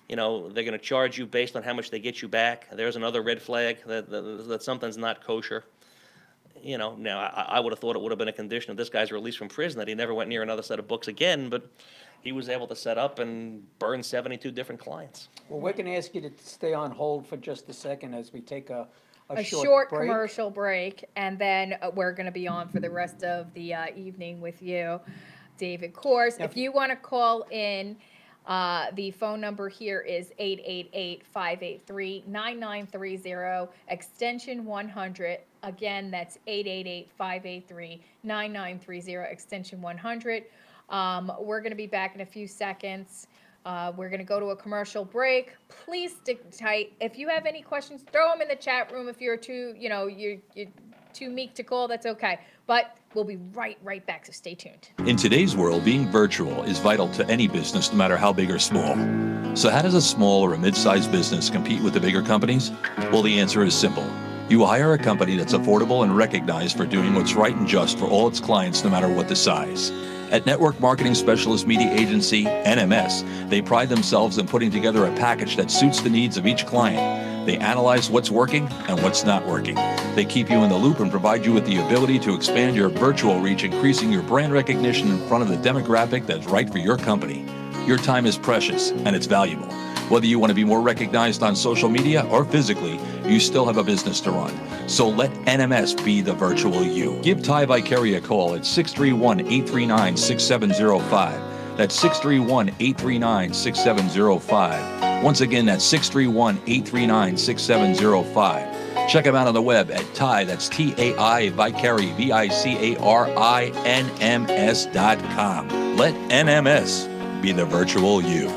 [SPEAKER 4] to charge you based on how much they get you back. There's another red flag that something's not kosher. Now I would have thought it would have been a condition of this guy's release from prison that he never went near another set of books again, but he was able to set up and burn 72 different clients.
[SPEAKER 3] Well, we're going to ask you to stay on hold for just a second as we take a
[SPEAKER 2] A
[SPEAKER 3] short
[SPEAKER 2] short
[SPEAKER 3] break.
[SPEAKER 2] commercial break, and then we're going to be on for the rest of the evening with you, David Kors. If you want to call in, the phone number here is 888-583-9930, extension 100. Again, that's 888-583-9930, extension 100. We're going to be back in a few seconds. We're going to go to a commercial break. Please stick tight. If you have any questions, throw them in the chat room. If you're too, you're too meek to call, that's okay. But we'll be right back, so stay tuned.
[SPEAKER 1] In today's world, being virtual is vital to any business, no matter how big or small. So how does a small or a mid-sized business compete with the bigger companies? Well, the answer is simple. You hire a company that's affordable and recognized for doing what's right and just for all its clients, no matter what the size. At Network Marketing Specialist Media Agency, NMS, they pride themselves in putting together a package that suits the needs of each client. They analyze what's working and what's not working. They keep you in the loop and provide you with the ability to expand your virtual reach, increasing your brand recognition in front of the demographic that's right for your company. Your time is precious and it's valuable. Whether you want to be more recognized on social media or physically, you still have a business to run. So let NMS be the virtual you. Give Ty Vicari a call at 631-839-6705. That's 631-839-6705. Once again, that's 631-839-6705. Check him out on the web at Ty, that's T-A-I, Vicari, V-I-C-A-R-I-N-M-S.com. Let NMS be the virtual you.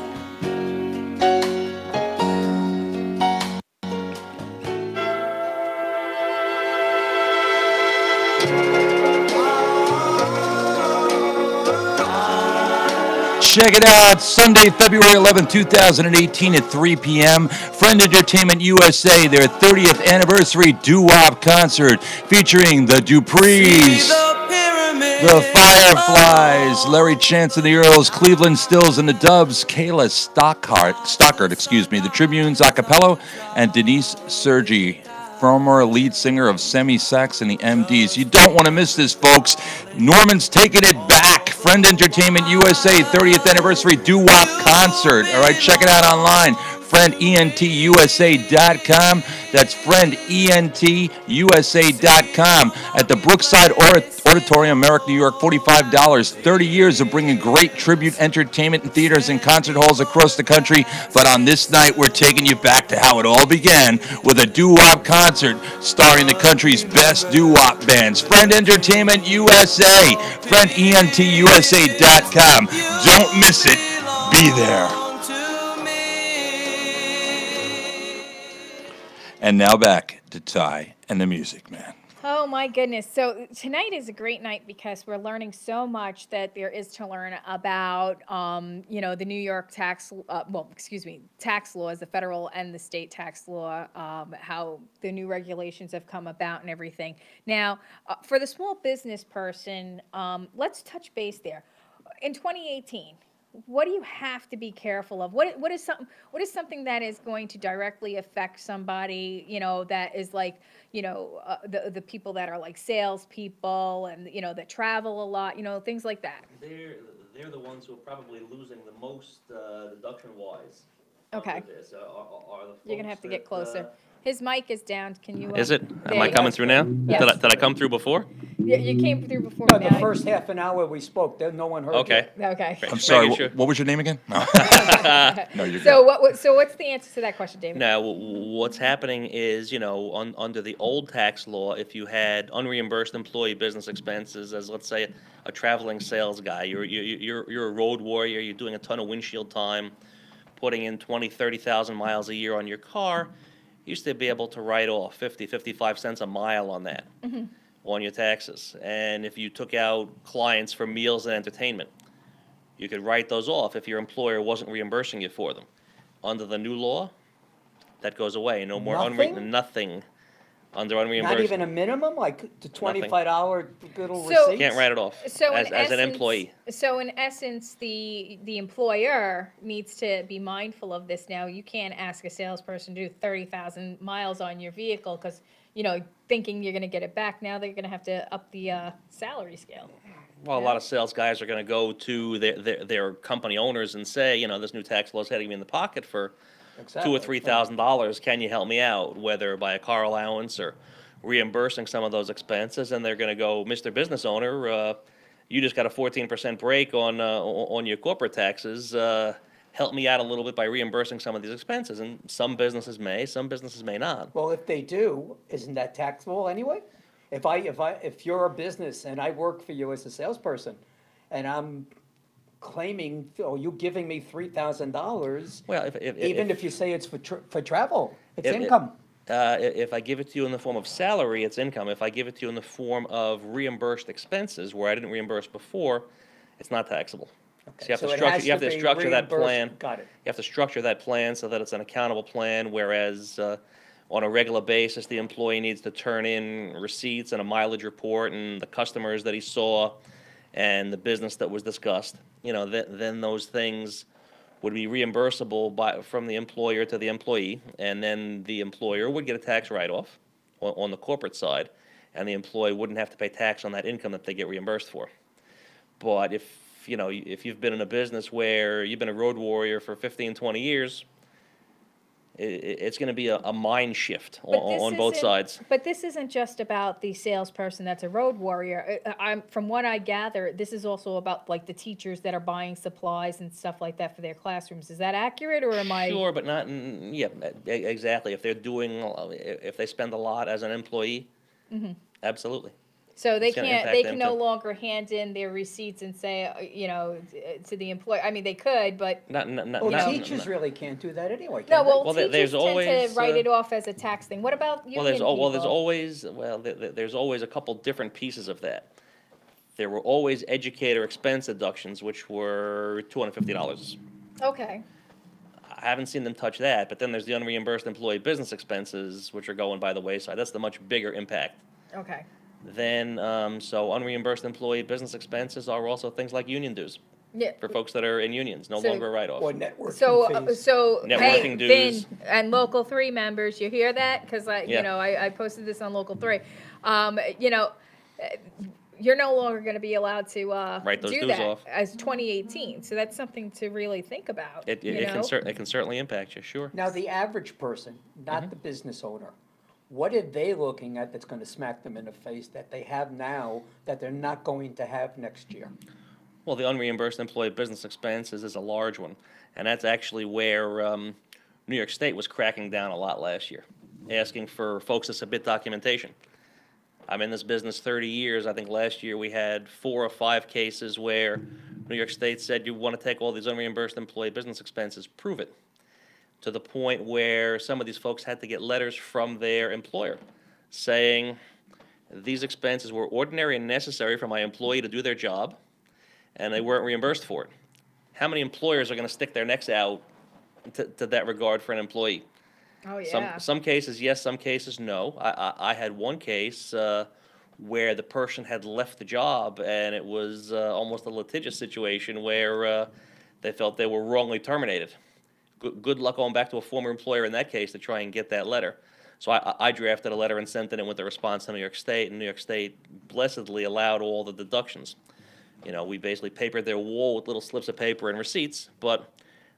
[SPEAKER 1] Check it out, Sunday, February 11, 2018 at 3 p.m. Friend Entertainment USA, their 30th anniversary doo-wop concert featuring the Duprees, the Fireflies, Larry Chance and the Earls, Cleveland Stills and the Dubs, Kayla Stockard, the Tribunes a cappella, and Denise Sergi, former lead singer of Semi Sax and the MDs. You don't want to miss this, folks. Norman's taking it back. Friend Entertainment USA 30th anniversary doo-wop concert. All right, check it out online. FriendENTUSA.com. That's FriendENTUSA.com at the Brookside Auditorium, Merrick, New York. $45. 30 years of bringing great tribute entertainment in theaters and concert halls across the country. But on this night, we're taking you back to how it all began with a doo-wop concert starring the country's best doo-wop bands. Friend Entertainment USA. FriendENTUSA.com. Don't miss it. Be there. And now back to Ty and the Music Man.
[SPEAKER 2] Oh my goodness. So tonight is a great night because we're learning so much that there is to learn about, the New York tax laws, the federal and the state tax law, how the new regulations have come about and everything. Now, for the small business person, let's touch base there. In 2018, what do you have to be careful of? What is something that is going to directly affect somebody, that is like, the people that are like salespeople and, that travel a lot, things like that?
[SPEAKER 4] They're the ones who are probably losing the most deduction-wise.
[SPEAKER 2] Okay.
[SPEAKER 4] This. Are the
[SPEAKER 2] You're going to have to get
[SPEAKER 4] folks
[SPEAKER 2] closer. His mic is down. Can you?
[SPEAKER 4] Is it?
[SPEAKER 2] there
[SPEAKER 4] Am I
[SPEAKER 2] you
[SPEAKER 4] coming
[SPEAKER 2] go.
[SPEAKER 4] through now?
[SPEAKER 2] Yes.
[SPEAKER 4] Did I come through before?
[SPEAKER 2] You came through before.
[SPEAKER 3] No,
[SPEAKER 2] me.
[SPEAKER 3] the first half an hour we spoke, no one heard you.
[SPEAKER 4] Okay.
[SPEAKER 2] Okay.
[SPEAKER 1] I'm sorry,
[SPEAKER 4] Making sure.
[SPEAKER 1] what was your name again? No, no you're
[SPEAKER 2] So
[SPEAKER 1] good.
[SPEAKER 2] so what's the answer to that question, David?
[SPEAKER 4] Now, what's happening is, under the old tax law, if you had unreimbursed employee business expenses, as let's say a traveling sales guy, you're a road warrior, you're doing a ton of windshield time, putting in 20, 30,000 miles a year on your car, you used to be able to write off 50, 55 cents a mile on that, on your taxes. And if you took out clients for meals and entertainment, you could write those off if your employer wasn't reimbursing you for them. Under the new law, that goes away. No more nothing under unreimbursed.
[SPEAKER 3] Not even a minimum, like the $25 little
[SPEAKER 2] So-
[SPEAKER 3] receipt?
[SPEAKER 4] Can't write it off
[SPEAKER 2] So
[SPEAKER 4] as an employee.
[SPEAKER 2] So in essence, the employer needs to be mindful of this now. You can't ask a salesperson to do 30,000 miles on your vehicle because, thinking you're going to get it back. Now they're going to have to up the salary scale.
[SPEAKER 4] Well, a lot of sales guys are going to go to their company owners and say, this new tax law is hitting me in the pocket for $2,000 or $3,000. Can you help me out? Whether by a car allowance or reimbursing some of those expenses, and they're going to go, Mr. Business Owner, you just got a 14% break on your corporate taxes. Help me out a little bit by reimbursing some of these expenses. And some businesses may, some businesses may not.
[SPEAKER 3] Well, if they do, isn't that taxable anyway? If you're a business and I work for you as a salesperson, and I'm claiming, or you giving me $3,000,
[SPEAKER 4] Well,
[SPEAKER 3] if you say it's for travel, it's
[SPEAKER 4] if-
[SPEAKER 3] income.
[SPEAKER 4] If I give it to you in the form of salary, it's income. If I give it to you in the form of reimbursed expenses, where I didn't reimburse before, it's not taxable. So you have
[SPEAKER 3] So
[SPEAKER 4] to
[SPEAKER 3] it
[SPEAKER 4] structure.
[SPEAKER 3] has
[SPEAKER 4] You have
[SPEAKER 3] to
[SPEAKER 4] to
[SPEAKER 3] be
[SPEAKER 4] structure that
[SPEAKER 3] reimbursed.
[SPEAKER 4] plan.
[SPEAKER 3] Got it.
[SPEAKER 4] You have to structure that plan so that it's an accountable plan. Whereas on a regular basis, the employee needs to turn in receipts and a mileage report and the customers that he saw and the business that was discussed. Then those things would be reimbursable from the employer to the employee, and then the employer would get a tax write-off on the corporate side, and the employee wouldn't have to pay tax on that income that they get reimbursed for. But if you've been in a business where you've been a road warrior for 15, 20 years, it's going to be a mind shift on both sides.
[SPEAKER 2] But this isn't just about the salesperson that's a road warrior. From what I gather, this is also about like the teachers that are buying supplies and stuff like that for their classrooms. Is that accurate, or am I?
[SPEAKER 4] Sure, but not. Yeah, exactly. If they spend a lot as an employee, absolutely.
[SPEAKER 2] So they
[SPEAKER 4] It's gonna
[SPEAKER 2] can't,
[SPEAKER 4] impact
[SPEAKER 2] they
[SPEAKER 4] them
[SPEAKER 2] can no
[SPEAKER 4] too.
[SPEAKER 2] longer hand in their receipts and say, to the employer, I mean, they could, but,
[SPEAKER 3] Well,
[SPEAKER 2] know.
[SPEAKER 3] teachers really can't do that anyway,
[SPEAKER 2] no,
[SPEAKER 3] can they?
[SPEAKER 2] well,
[SPEAKER 4] Well,
[SPEAKER 2] teachers
[SPEAKER 4] there's
[SPEAKER 2] tend to
[SPEAKER 4] always,
[SPEAKER 2] write it off as a tax thing. What about
[SPEAKER 4] well, there's
[SPEAKER 2] union
[SPEAKER 4] well, there's
[SPEAKER 2] people?
[SPEAKER 4] always there's always a couple different pieces of that. There were always educator expense deductions, which were $250.
[SPEAKER 2] Okay,
[SPEAKER 4] I haven't seen them touch that, but then there's the unreimbursed employee business expenses, which are going by the wayside. That's the much bigger impact.
[SPEAKER 2] okay.
[SPEAKER 4] Then, so unreimbursed employee business expenses are also things like union dues
[SPEAKER 2] Yeah,
[SPEAKER 4] for folks that are in unions, no
[SPEAKER 2] So-
[SPEAKER 4] longer a write-off.
[SPEAKER 3] Or networking
[SPEAKER 2] so,
[SPEAKER 3] fees.
[SPEAKER 2] so, hey,
[SPEAKER 4] Networking
[SPEAKER 2] Vin,
[SPEAKER 4] dues.
[SPEAKER 2] and Local 3 members, you hear that? Because
[SPEAKER 4] Yeah.
[SPEAKER 2] I posted this on Local 3. You're no longer gonna be allowed to,
[SPEAKER 4] Write those
[SPEAKER 2] do
[SPEAKER 4] dues
[SPEAKER 2] that
[SPEAKER 4] off.
[SPEAKER 2] as 2018, so that's something to really think about,
[SPEAKER 4] It
[SPEAKER 2] you
[SPEAKER 4] can
[SPEAKER 2] know?
[SPEAKER 4] it can certainly impact you, sure.
[SPEAKER 3] Now, the average person, not the business owner, what are they looking at that's gonna smack them in the face that they have now that they're not going to have next year?
[SPEAKER 4] Well, the unreimbursed employee business expenses is a large one, and that's actually where New York State was cracking down a lot last year, asking for folks to submit documentation. I'm in this business 30 years. I think last year we had 4 or 5 cases where New York State said, you want to take all these unreimbursed employee business expenses, prove it. To the point where some of these folks had to get letters from their employer saying, these expenses were ordinary and necessary for my employee to do their job, and they weren't reimbursed for it. How many employers are going to stick their necks out to that regard for an employee?
[SPEAKER 2] Oh, yeah.
[SPEAKER 4] Some cases yes, some cases no. I had one case where the person had left the job, and it was almost a litigious situation where they felt they were wrongly terminated. Good luck going back to a former employer in that case to try and get that letter. So I drafted a letter and sent it in with a response to New York State, and New York State blessedly allowed all the deductions. We basically papered their wall with little slips of paper and receipts, but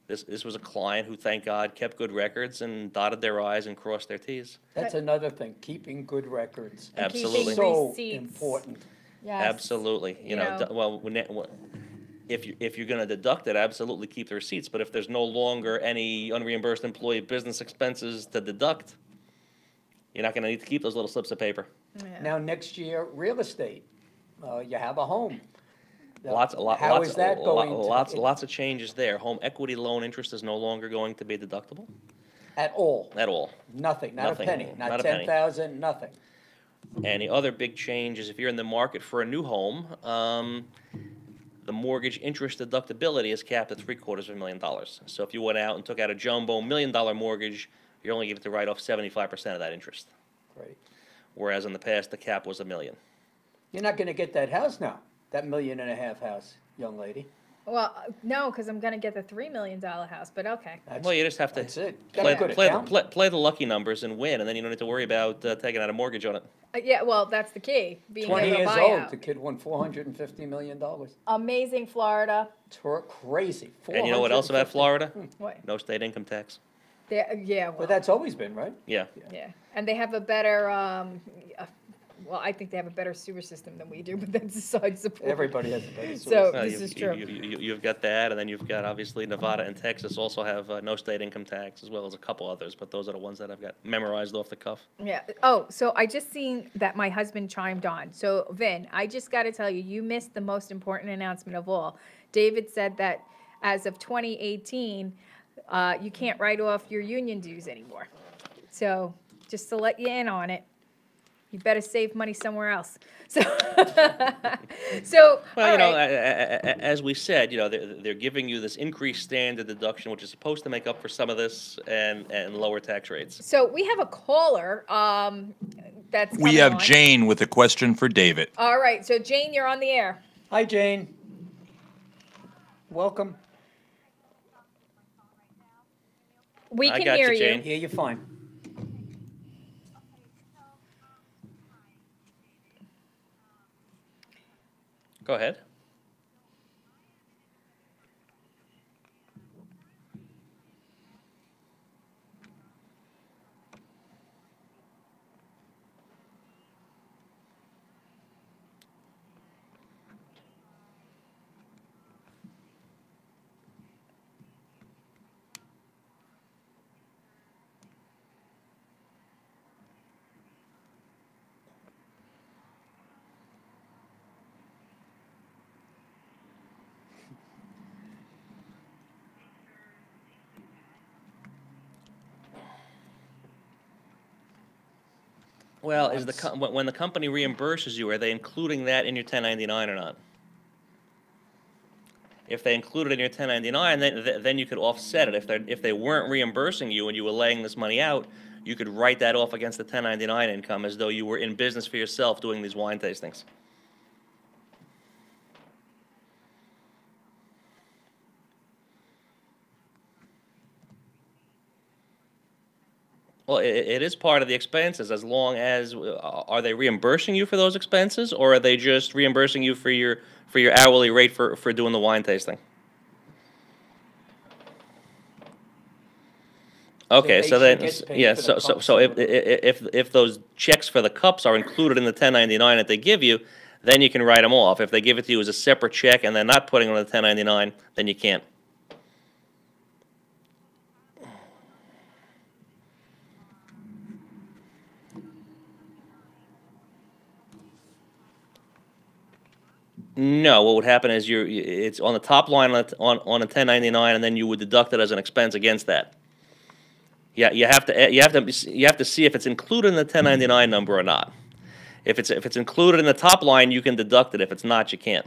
[SPEAKER 4] this was a client who, thank God, kept good records and dotted their I's and crossed their T's.
[SPEAKER 3] That's another thing, keeping good records.
[SPEAKER 2] And keeping
[SPEAKER 4] Absolutely.
[SPEAKER 3] So
[SPEAKER 2] receipts.
[SPEAKER 3] important.
[SPEAKER 2] Yes.
[SPEAKER 4] Absolutely. If you're going to deduct it, absolutely keep the receipts. But if there's no longer any unreimbursed employee business expenses to deduct, you're not going to need to keep those little slips of paper.
[SPEAKER 2] Yeah.
[SPEAKER 3] Now, next year, real estate, you have a home.
[SPEAKER 4] How
[SPEAKER 3] is that going to-
[SPEAKER 4] lots of changes there. Home equity loan interest is no longer going to be deductible
[SPEAKER 3] At all?
[SPEAKER 4] at all.
[SPEAKER 3] Nothing, not a
[SPEAKER 4] Nothing,
[SPEAKER 3] penny,
[SPEAKER 4] not
[SPEAKER 3] not
[SPEAKER 4] a penny.
[SPEAKER 3] 10,000, nothing.
[SPEAKER 4] And the other big change is if you're in the market for a new home, the mortgage interest deductibility is capped at $750,000. So if you went out and took out a jumbo $1 million mortgage, you're only going to write off 75% of that interest.
[SPEAKER 3] Great.
[SPEAKER 4] Whereas in the past, the cap was $1 million.
[SPEAKER 3] You're not gonna get that house now, that $1.5 million house, young lady.
[SPEAKER 2] Well, no, because I'm gonna get the $3 million house, but okay.
[SPEAKER 3] That's-
[SPEAKER 4] Well, you just have to
[SPEAKER 3] That's it. Got a good account.
[SPEAKER 4] play the lucky numbers and win, and then you don't need to worry about taking out a mortgage on it.
[SPEAKER 2] Yeah, well, that's the key, being
[SPEAKER 3] 20
[SPEAKER 2] able to
[SPEAKER 3] years
[SPEAKER 2] buy
[SPEAKER 3] old,
[SPEAKER 2] out.
[SPEAKER 3] the kid won $450 million.
[SPEAKER 2] Amazing Florida.
[SPEAKER 3] Crazy.
[SPEAKER 4] And you know what else about
[SPEAKER 3] 450.
[SPEAKER 4] Florida?
[SPEAKER 2] What?
[SPEAKER 4] No state income tax.
[SPEAKER 2] Yeah,
[SPEAKER 3] Well,
[SPEAKER 2] well,
[SPEAKER 3] that's always been, right?
[SPEAKER 4] Yeah.
[SPEAKER 2] yeah. And they have a better, well, I think they have a better sewer system than we do, but that's besides the point.
[SPEAKER 3] Everybody has a better source.
[SPEAKER 2] So-
[SPEAKER 4] Well,
[SPEAKER 2] This is true.
[SPEAKER 4] You've got that, and then you've got, obviously, Nevada and Texas also have no state income tax, as well as a couple others, but those are the ones that I've got memorized off the cuff.
[SPEAKER 2] Yeah. Oh, so I just seen that my husband chimed on. So Vin, I just got to tell you, you missed the most important announcement of all. David said that as of 2018, you can't write off your union dues anymore. So just to let you in on it, you better save money somewhere else. So,
[SPEAKER 4] Well,
[SPEAKER 2] all right.
[SPEAKER 4] as we said, they're giving you this increased standard deduction, which is supposed to make up for some of this and lower tax rates.
[SPEAKER 2] So we have a caller that's
[SPEAKER 1] We
[SPEAKER 2] coming
[SPEAKER 1] have
[SPEAKER 2] on.
[SPEAKER 1] Jane with a question for David.
[SPEAKER 2] All right. So Jane, you're on the air.
[SPEAKER 3] Hi, Jane. Welcome.
[SPEAKER 2] We
[SPEAKER 4] I
[SPEAKER 2] can
[SPEAKER 4] got
[SPEAKER 2] hear
[SPEAKER 4] you,
[SPEAKER 2] you.
[SPEAKER 4] Jane.
[SPEAKER 3] Hear you fine.
[SPEAKER 4] Go ahead. Well, is
[SPEAKER 3] once.
[SPEAKER 4] when the company reimburses you, are they including that in your 1099 or not? If they include it in your 1099, then you could offset it. If they weren't reimbursing you and you were laying this money out, you could write that off against the 1099 income as though you were in business for yourself doing these wine tastings. Well, it is part of the expenses as long as, are they reimbursing you for those expenses, or are they just reimbursing you for your hourly rate for doing the wine tasting? Okay, so
[SPEAKER 3] basically
[SPEAKER 4] then,
[SPEAKER 3] gets paid
[SPEAKER 4] yeah,
[SPEAKER 3] for the cups
[SPEAKER 4] so
[SPEAKER 3] or
[SPEAKER 4] if,
[SPEAKER 3] whatever.
[SPEAKER 4] if those checks for the cups are included in the 1099 that they give you, then you can write them off. If they give it to you as a separate check and they're not putting it on the 1099, then you can't. No, what would happen is it's on the top line on a 1099, and then you would deduct it as an expense against that. Yeah, you have to see if it's included in the 1099 number or not. If it's included in the top line, you can deduct it. If it's not, you can't.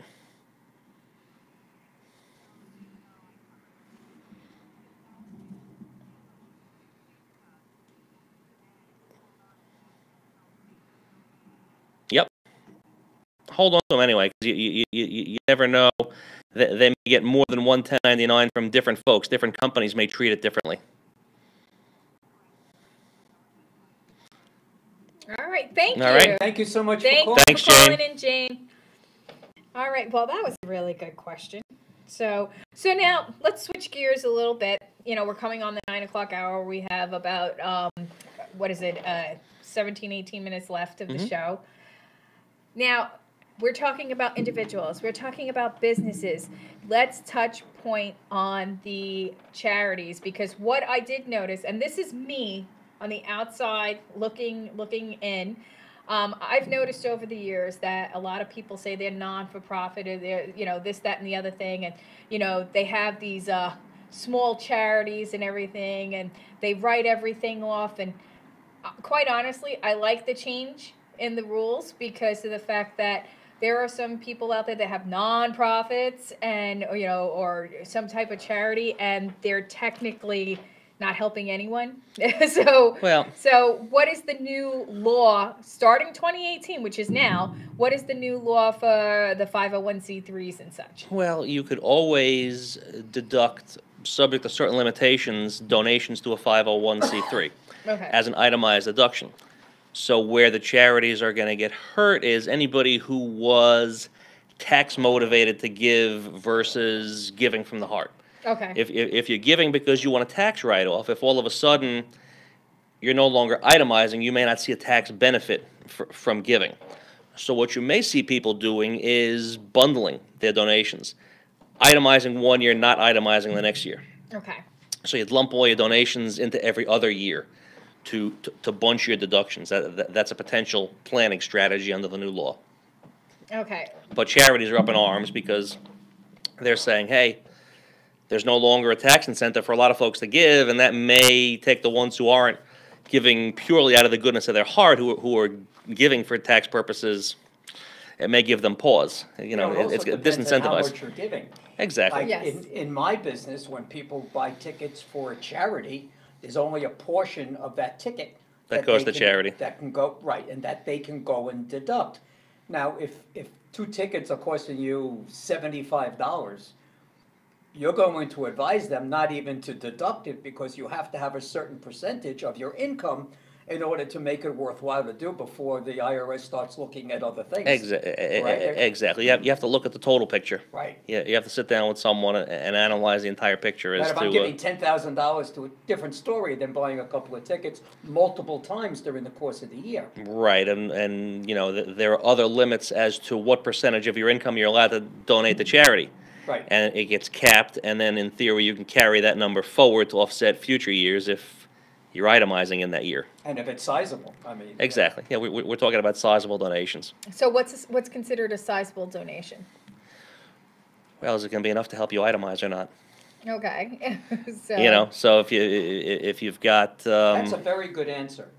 [SPEAKER 4] Yep. Hold on to them anyway, because you never know. They may get more than one 1099 from different folks. Different companies may treat it differently.
[SPEAKER 2] All right, thank
[SPEAKER 4] All
[SPEAKER 2] you.
[SPEAKER 4] right.
[SPEAKER 3] Thank you so much for
[SPEAKER 2] Thank
[SPEAKER 3] calling.
[SPEAKER 2] you
[SPEAKER 4] Thanks,
[SPEAKER 2] for calling
[SPEAKER 4] Jane.
[SPEAKER 2] in, Jane. All right, well, that was a really good question. So now let's switch gears a little bit. You know, we're coming on the 9 o'clock hour. We have about, what is it, 17, 18 minutes left of the show. Now, we're talking about individuals. We're talking about businesses. Let's touch point on the charities, because what I did notice, and this is me on the outside looking in, I've noticed over the years that a lot of people say they're non-for-profit, or they're, you know, this, that, and the other thing, and you know, they have these small charities and everything, and they write everything off. And quite honestly, I like the change in the rules because of the fact that there are some people out there that have non-profits and, you know, or some type of charity, and they're technically not helping anyone.
[SPEAKER 4] Well,
[SPEAKER 2] So what is the new law starting 2018, which is now? What is the new law for the 501c3s and such?
[SPEAKER 4] well, you could always deduct, subject to certain limitations, donations to a 501c3
[SPEAKER 2] Okay.
[SPEAKER 4] as an itemized deduction. So where the charities are going to get hurt is anybody who was tax motivated to give versus giving from the heart.
[SPEAKER 2] Okay.
[SPEAKER 4] If you're giving because you want a tax write-off, if all of a sudden you're no longer itemizing, you may not see a tax benefit from giving. So what you may see people doing is bundling their donations, itemizing one year, not itemizing the next year.
[SPEAKER 2] Okay.
[SPEAKER 4] So you'd lump all your donations into every other year to bunch your deductions. That's a potential planning strategy under the new law.
[SPEAKER 2] Okay.
[SPEAKER 4] But charities are up in arms because they're saying, hey, there's no longer a tax incentive for a lot of folks to give, and that may take the ones who aren't giving purely out of the goodness of their heart, who are giving for tax purposes. It may give them pause. You know,
[SPEAKER 3] It also
[SPEAKER 4] it's
[SPEAKER 3] depends on how
[SPEAKER 4] disincentivized.
[SPEAKER 3] much you're giving.
[SPEAKER 4] Exactly.
[SPEAKER 3] Like
[SPEAKER 2] Yes.
[SPEAKER 3] in my business, when people buy tickets for a charity, there's only a portion of that ticket
[SPEAKER 4] That goes
[SPEAKER 3] they
[SPEAKER 4] to charity.
[SPEAKER 3] That can go, right, and that they can go and deduct. Now, if 2 tickets are costing you $75, you're going to advise them not even to deduct it, because you have to have a certain percentage of your income in order to make it worthwhile to do before the IRS starts looking at other things.
[SPEAKER 4] Exactly. You have to look at the total picture.
[SPEAKER 3] Right.
[SPEAKER 4] Yeah, you have to sit down with someone and analyze the entire picture
[SPEAKER 3] But
[SPEAKER 4] as
[SPEAKER 3] if I'm
[SPEAKER 4] to.
[SPEAKER 3] giving $10,000 to a different story than buying a couple of tickets multiple times during the course of the year.
[SPEAKER 4] Right, and you know, there are other limits as to what percentage of your income you're allowed to donate to charity.
[SPEAKER 3] Right.
[SPEAKER 4] And it gets capped, and then in theory you can carry that number forward to offset future years if you're itemizing in that year.
[SPEAKER 3] And if it's sizable, I mean.
[SPEAKER 4] Exactly. Yeah, we're talking about sizable donations.
[SPEAKER 2] So what's considered a sizable donation?
[SPEAKER 4] Well, is it going to be enough to help you itemize or not?
[SPEAKER 2] Okay. So
[SPEAKER 4] You know, so if you've got
[SPEAKER 3] That's a very good answer.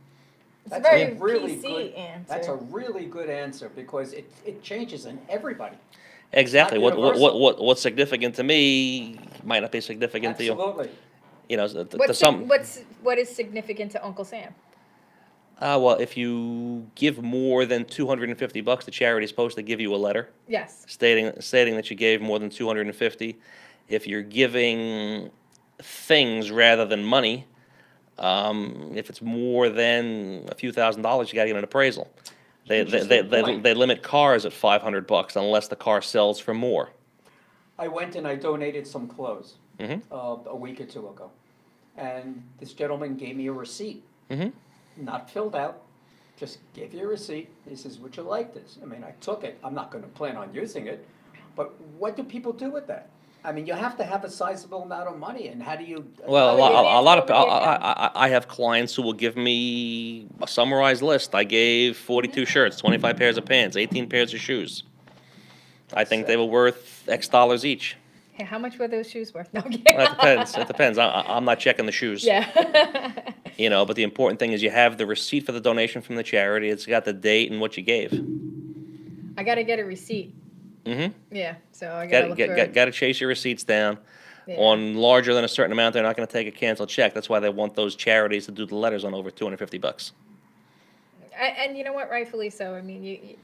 [SPEAKER 2] It's a
[SPEAKER 3] That's
[SPEAKER 2] very
[SPEAKER 3] really
[SPEAKER 2] PC
[SPEAKER 3] good.
[SPEAKER 2] answer.
[SPEAKER 3] That's a really good answer because it changes in everybody.
[SPEAKER 4] Exactly.
[SPEAKER 3] Not universal.
[SPEAKER 4] What's significant to me might not be significant to you.
[SPEAKER 3] Absolutely.
[SPEAKER 4] You know, to some.
[SPEAKER 2] What is significant to Uncle Sam?
[SPEAKER 4] Well, if you give more than $250, the charity is supposed to give you a letter
[SPEAKER 2] Yes.
[SPEAKER 4] stating that you gave more than 250. If you're giving things rather than money, if it's more than a few $1,000s, you got to get an appraisal. They limit cars at $500 unless the car sells for more.
[SPEAKER 3] I went and I donated some clothes
[SPEAKER 4] Mhm.
[SPEAKER 3] a week or two ago, and this gentleman gave me a receipt,
[SPEAKER 4] Mhm.
[SPEAKER 3] not filled out, just gave you a receipt. He says, "Would you like this?" I mean, I took it. I'm not going to plan on using it, but what do people do with that? I mean, you have to have a sizable amount of money, and how do you?
[SPEAKER 4] Well,
[SPEAKER 2] Well, maybe
[SPEAKER 4] a
[SPEAKER 2] it's
[SPEAKER 4] lot of
[SPEAKER 2] over the account.
[SPEAKER 4] I have clients who will give me a summarized list. I gave 42 shirts, 25 pairs of pants, 18 pairs of shoes. I think they were worth X dollars each.
[SPEAKER 2] Hey, how much were those shoes worth? No, I'm
[SPEAKER 4] Well,
[SPEAKER 2] kidding.
[SPEAKER 4] it depends. It depends. I'm not checking the shoes.
[SPEAKER 2] Yeah.
[SPEAKER 4] You know, but the important thing is you have the receipt for the donation from the charity. It's got the date and what you gave.
[SPEAKER 2] I gotta get a receipt.
[SPEAKER 4] Mm-hmm.
[SPEAKER 2] Yeah, so I gotta look for.
[SPEAKER 4] Got to chase your receipts down.
[SPEAKER 2] Yeah.
[SPEAKER 4] On larger than a certain amount, they're not going to take a canceled check. That's why they want those charities to do the letters on over $250.
[SPEAKER 2] And you know what? Rightfully so. I mean,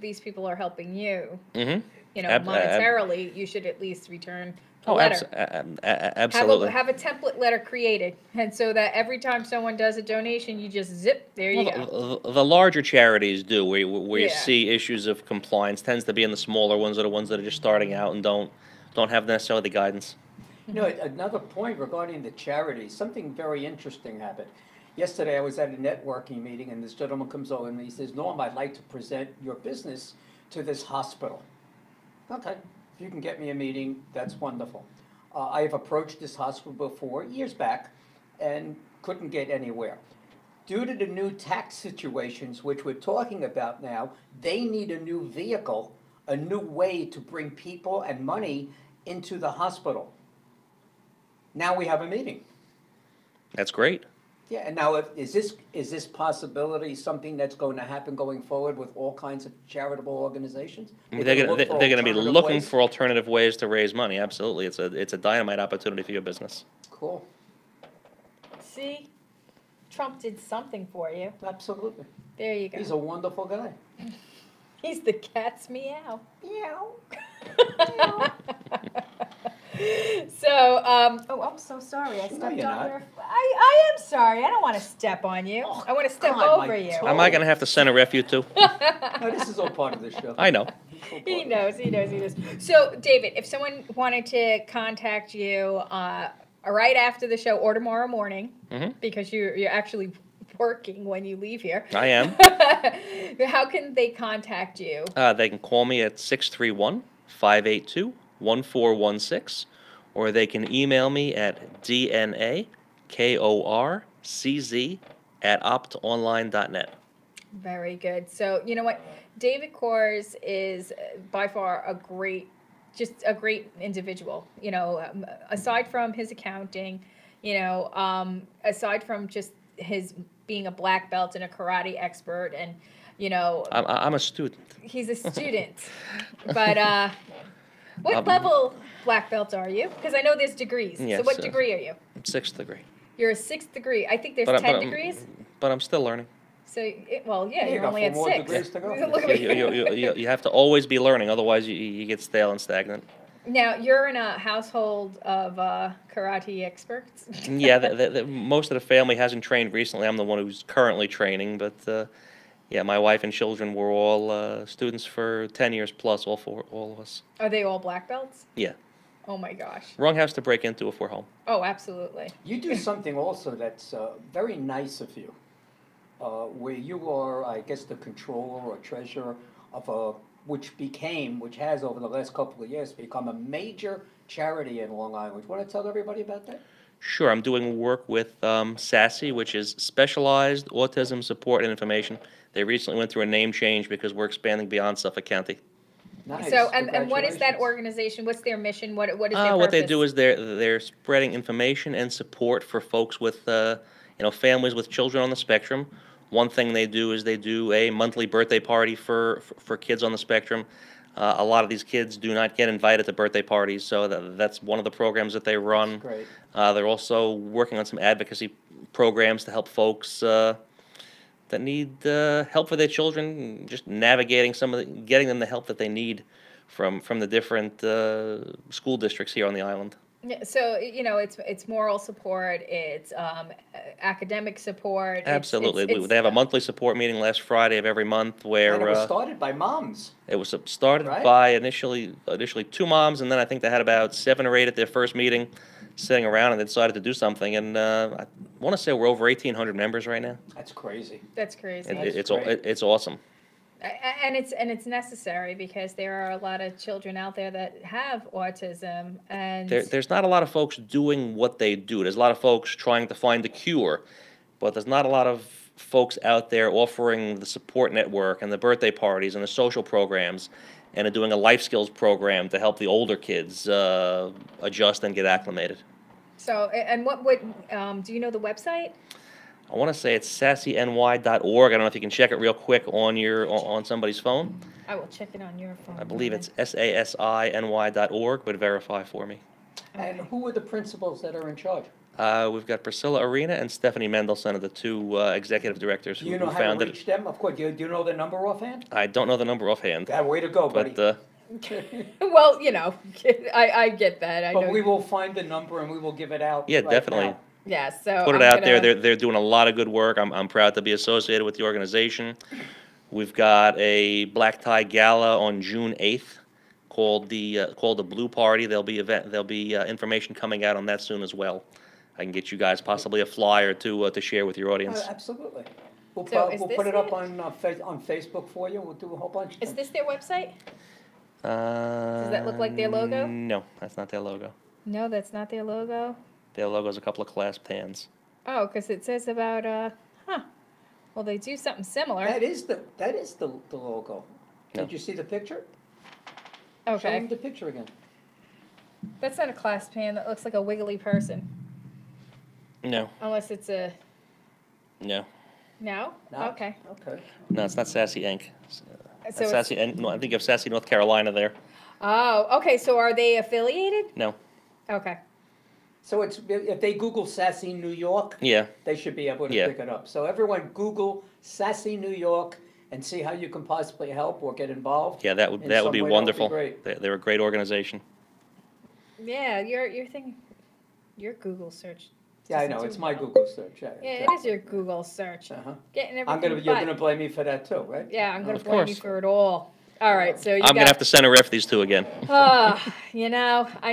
[SPEAKER 2] these people are helping you.
[SPEAKER 4] Mm-hmm.
[SPEAKER 2] You know, monetarily, you should at least return a
[SPEAKER 4] Oh,
[SPEAKER 2] letter.
[SPEAKER 4] absolutely.
[SPEAKER 2] Have a template letter created, and so that every time someone does a donation, you just zip. There you go.
[SPEAKER 4] Well, the larger charities do, where you
[SPEAKER 2] Yeah.
[SPEAKER 4] see issues of compliance, tends to be in the smaller ones, or the ones that are just starting out and don't have necessarily the guidance.
[SPEAKER 3] You know, another point regarding the charities, something very interesting happened. Yesterday, I was at a networking meeting, and this gentleman comes over and he says, "Norm, I'd like to present your business to this hospital." Okay, if you can get me a meeting, that's wonderful. I have approached this hospital before, years back, and couldn't get anywhere. Due to the new tax situations, which we're talking about now, they need a new vehicle, a new way to bring people and money into the hospital. Now we have a meeting.
[SPEAKER 4] That's great.
[SPEAKER 3] Yeah, and now is this possibility something that's going to happen going forward with all kinds of charitable organizations?
[SPEAKER 4] They're going to be looking for alternative ways to raise money. Absolutely, it's a dynamite opportunity for your business.
[SPEAKER 3] Cool.
[SPEAKER 2] See, Trump did something for you.
[SPEAKER 3] Absolutely.
[SPEAKER 2] There you go.
[SPEAKER 3] He's a wonderful guy.
[SPEAKER 2] He's the cat's meow. Meow. So, oh, I'm so sorry. I stepped on
[SPEAKER 3] you're not.
[SPEAKER 2] your. I am sorry. I don't want to step on you. I want to step
[SPEAKER 3] God,
[SPEAKER 2] over
[SPEAKER 3] my
[SPEAKER 2] you.
[SPEAKER 3] toe.
[SPEAKER 4] Am I going to have to send a ref you too?
[SPEAKER 3] No, this is all part of the show.
[SPEAKER 4] I know.
[SPEAKER 2] He knows. He knows. He knows. So, David, if someone wanted to contact you right after the show or tomorrow morning, because you're actually working when you leave here,
[SPEAKER 4] I am.
[SPEAKER 2] how can they contact you?
[SPEAKER 4] They can call me at 631-582-1416, or they can email me at dnakorcz@optonline.net.
[SPEAKER 2] Very good. So, you know what? David Kors is by far just a great individual. You know, aside from his accounting, aside from just his being a black belt and a karate expert, and,
[SPEAKER 4] I'm a student.
[SPEAKER 2] he's a student. But what level black belt are you? Because I know there's degrees.
[SPEAKER 4] Yes,
[SPEAKER 2] so what degree are you?
[SPEAKER 4] 6th degree.
[SPEAKER 2] You're a 6th degree. I think there's
[SPEAKER 4] But
[SPEAKER 2] 10 degrees.
[SPEAKER 4] But I'm still learning.
[SPEAKER 2] So, yeah,
[SPEAKER 3] Yeah, you
[SPEAKER 2] you're
[SPEAKER 3] got
[SPEAKER 2] only
[SPEAKER 3] 4
[SPEAKER 2] at
[SPEAKER 3] more
[SPEAKER 2] 6.
[SPEAKER 3] degrees to go.
[SPEAKER 2] Look at me.
[SPEAKER 4] You have to always be learning, otherwise you get stale and stagnant.
[SPEAKER 2] Now, you're in a household of karate experts.
[SPEAKER 4] Yeah, most of the family hasn't trained recently. I'm the one who's currently training, but yeah, my wife and children were all students for 10 years plus, all of us.
[SPEAKER 2] Are they all black belts?
[SPEAKER 4] Yeah.
[SPEAKER 2] Oh my gosh.
[SPEAKER 4] Wrong house to break into if we're home.
[SPEAKER 2] Oh, absolutely.
[SPEAKER 3] You do something also that's very nice of you, where you are, I guess, the controller or treasurer of which has over the last couple of years become a major charity in Long Island. Want to tell everybody about that?
[SPEAKER 4] Sure, I'm doing work with SASE, which is Specialized Autism Support and Information. They recently went through a name change because we're expanding beyond Suffolk County.
[SPEAKER 3] Nice.
[SPEAKER 2] So, and what is that
[SPEAKER 3] Congratulations.
[SPEAKER 2] organization? What's their mission? What is their purpose?
[SPEAKER 4] What they do is they're spreading information and support for folks with families with children on the spectrum One thing they do is they do a monthly birthday party for kids on the spectrum. A lot of these kids do not get invited to birthday parties, so that's one of the programs that they run.
[SPEAKER 3] That's great.
[SPEAKER 4] They're also working on some advocacy programs to help folks that need help for their children, just navigating getting them the help that they need from the different school districts here on the island.
[SPEAKER 2] Yeah, so it's moral support, it's academic support.
[SPEAKER 4] Absolutely. They have a monthly support meeting last Friday of every month where
[SPEAKER 3] And it was started by moms.
[SPEAKER 4] it was started
[SPEAKER 3] Right?
[SPEAKER 4] by initially 2 moms, and then I think they had about 7 or 8 at their first meeting, sitting around, and they decided to do something. And I want to say we're over 1,800 members right now.
[SPEAKER 3] That's crazy.
[SPEAKER 2] That's crazy.
[SPEAKER 4] And
[SPEAKER 3] That's
[SPEAKER 4] it's
[SPEAKER 3] great.
[SPEAKER 4] it's awesome.
[SPEAKER 2] And it's necessary because there are a lot of children out there that have autism, and
[SPEAKER 4] There's not a lot of folks doing what they do. There's a lot of folks trying to find the cure, but there's not a lot of folks out there offering the support network and the birthday parties and the social programs, and are doing a life skills program to help the older kids adjust and get acclimated.
[SPEAKER 2] so and what would do you know the website?
[SPEAKER 4] I want to say it's sassyny.org. I don't know if you can check it real quick on somebody's phone.
[SPEAKER 2] I will check it on your phone.
[SPEAKER 4] I believe it's sasiny.org, but verify for me.
[SPEAKER 3] And who are the principals that are in charge?
[SPEAKER 4] We've got Priscilla Arena and Stephanie Mendelson are the 2 executive directors
[SPEAKER 3] Do
[SPEAKER 4] who
[SPEAKER 3] you know how to
[SPEAKER 4] founded
[SPEAKER 3] reach
[SPEAKER 4] it.
[SPEAKER 3] them? Of course, do you know their number offhand?
[SPEAKER 4] I don't know the number offhand,
[SPEAKER 3] Yeah, way to go, buddy.
[SPEAKER 4] but
[SPEAKER 2] Well, I get that. I know.
[SPEAKER 3] But we will find the number and we will give it out.
[SPEAKER 4] yeah,
[SPEAKER 3] right
[SPEAKER 4] definitely.
[SPEAKER 3] now.
[SPEAKER 2] Yeah, so
[SPEAKER 4] Put it
[SPEAKER 2] I'm
[SPEAKER 4] out there.
[SPEAKER 2] gonna-
[SPEAKER 4] They're doing a lot of good work. I'm proud to be associated with the organization. We've got a black tie gala on June 8th called the Blue Party. There'll be information coming out on that soon as well. I can get you guys possibly a flyer to share with your audience.
[SPEAKER 3] Absolutely. We'll,
[SPEAKER 2] So is
[SPEAKER 3] we'll
[SPEAKER 2] this
[SPEAKER 3] put it up
[SPEAKER 2] it?
[SPEAKER 3] on Facebook for you. We'll do a whole bunch of
[SPEAKER 2] Is
[SPEAKER 3] things.
[SPEAKER 2] this their website?
[SPEAKER 4] Does
[SPEAKER 2] that look like their logo?
[SPEAKER 4] No, that's not their logo.
[SPEAKER 2] No, that's not their logo.
[SPEAKER 4] Their logo's a couple of clasped hands.
[SPEAKER 2] Oh, because it says about well, they do something similar.
[SPEAKER 3] That is the logo.
[SPEAKER 4] No.
[SPEAKER 3] Did you see the picture? Show
[SPEAKER 2] Okay,
[SPEAKER 3] them the picture again.
[SPEAKER 2] that's not a clasp hand. That looks like a wiggly person.
[SPEAKER 4] No,
[SPEAKER 2] Unless it's a
[SPEAKER 4] no,
[SPEAKER 2] no.
[SPEAKER 3] No?
[SPEAKER 2] Okay,
[SPEAKER 3] Okay.
[SPEAKER 4] no. It's not Sassy Inc.
[SPEAKER 2] so
[SPEAKER 4] That's
[SPEAKER 2] it's,
[SPEAKER 4] Sassy, and no, I think of Sassy, North Carolina there.
[SPEAKER 2] oh, okay. So are they affiliated?
[SPEAKER 4] No.
[SPEAKER 2] Okay.
[SPEAKER 3] So it's, if they Google Sassy New York,
[SPEAKER 4] Yeah.
[SPEAKER 3] they should be able to
[SPEAKER 4] Yeah.
[SPEAKER 3] pick it up. So everyone Google Sassy New York and see how you can possibly help or get involved.
[SPEAKER 4] Yeah, that
[SPEAKER 3] In
[SPEAKER 4] would
[SPEAKER 3] some
[SPEAKER 4] be
[SPEAKER 3] way, that would be
[SPEAKER 4] wonderful.
[SPEAKER 3] great.
[SPEAKER 4] They're a great organization.
[SPEAKER 2] Yeah, your thing, your Google search.
[SPEAKER 3] Yeah, I
[SPEAKER 2] doesn't
[SPEAKER 3] know,
[SPEAKER 2] do
[SPEAKER 3] it's my
[SPEAKER 2] well.
[SPEAKER 3] Google search, yeah.
[SPEAKER 2] Yeah, it is your Google search.
[SPEAKER 3] Uh-huh.
[SPEAKER 2] Getting everything.
[SPEAKER 3] I'm you're
[SPEAKER 2] but-
[SPEAKER 3] gonna blame me for that too, right?
[SPEAKER 2] Yeah, I'm gonna
[SPEAKER 4] Of
[SPEAKER 2] blame you
[SPEAKER 4] course.
[SPEAKER 2] for it all. All right, so you
[SPEAKER 4] I'm gonna have to center ref these 2 again.
[SPEAKER 2] I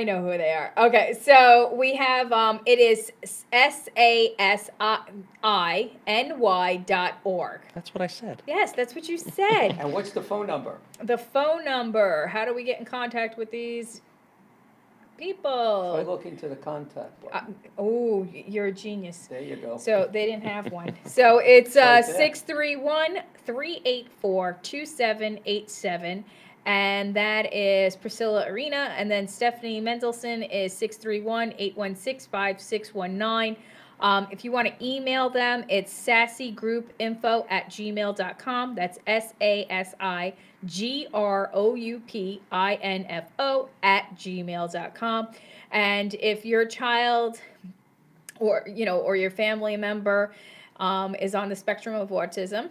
[SPEAKER 2] know who they are. Okay, so we have it is sasiny.org.
[SPEAKER 4] That's what I said.
[SPEAKER 2] Yes, that's what you said.
[SPEAKER 3] And what's the phone number?
[SPEAKER 2] The phone number. How do we get in contact with these
[SPEAKER 3] Try
[SPEAKER 2] people?
[SPEAKER 3] looking to the contact button.
[SPEAKER 2] Oh, you're a genius.
[SPEAKER 3] There you go.
[SPEAKER 2] So they didn't have one. So it's
[SPEAKER 3] Right there.
[SPEAKER 2] 631-384-2787. And that is Priscilla Arena. And then Stephanie Mendelson is 631-816-5619. If you want to email them, it's sassygroupinfo@gmail.com. That's SASIGROUPINFO@gmail.com. And if your child or your family member is on the spectrum of autism,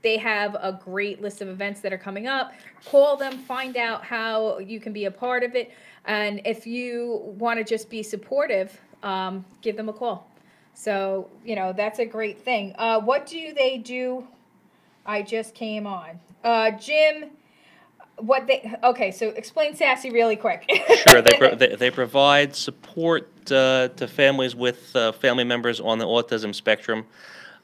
[SPEAKER 2] they have a great list of events that are coming up. Call them, find out how you can be a part of it. And if you want to just be supportive, give them a call. So, that's a great thing. What do they do? I just came on. Jim, okay, so explain Sassy really quick.
[SPEAKER 4] Sure, they provide support to families with family members on the autism spectrum.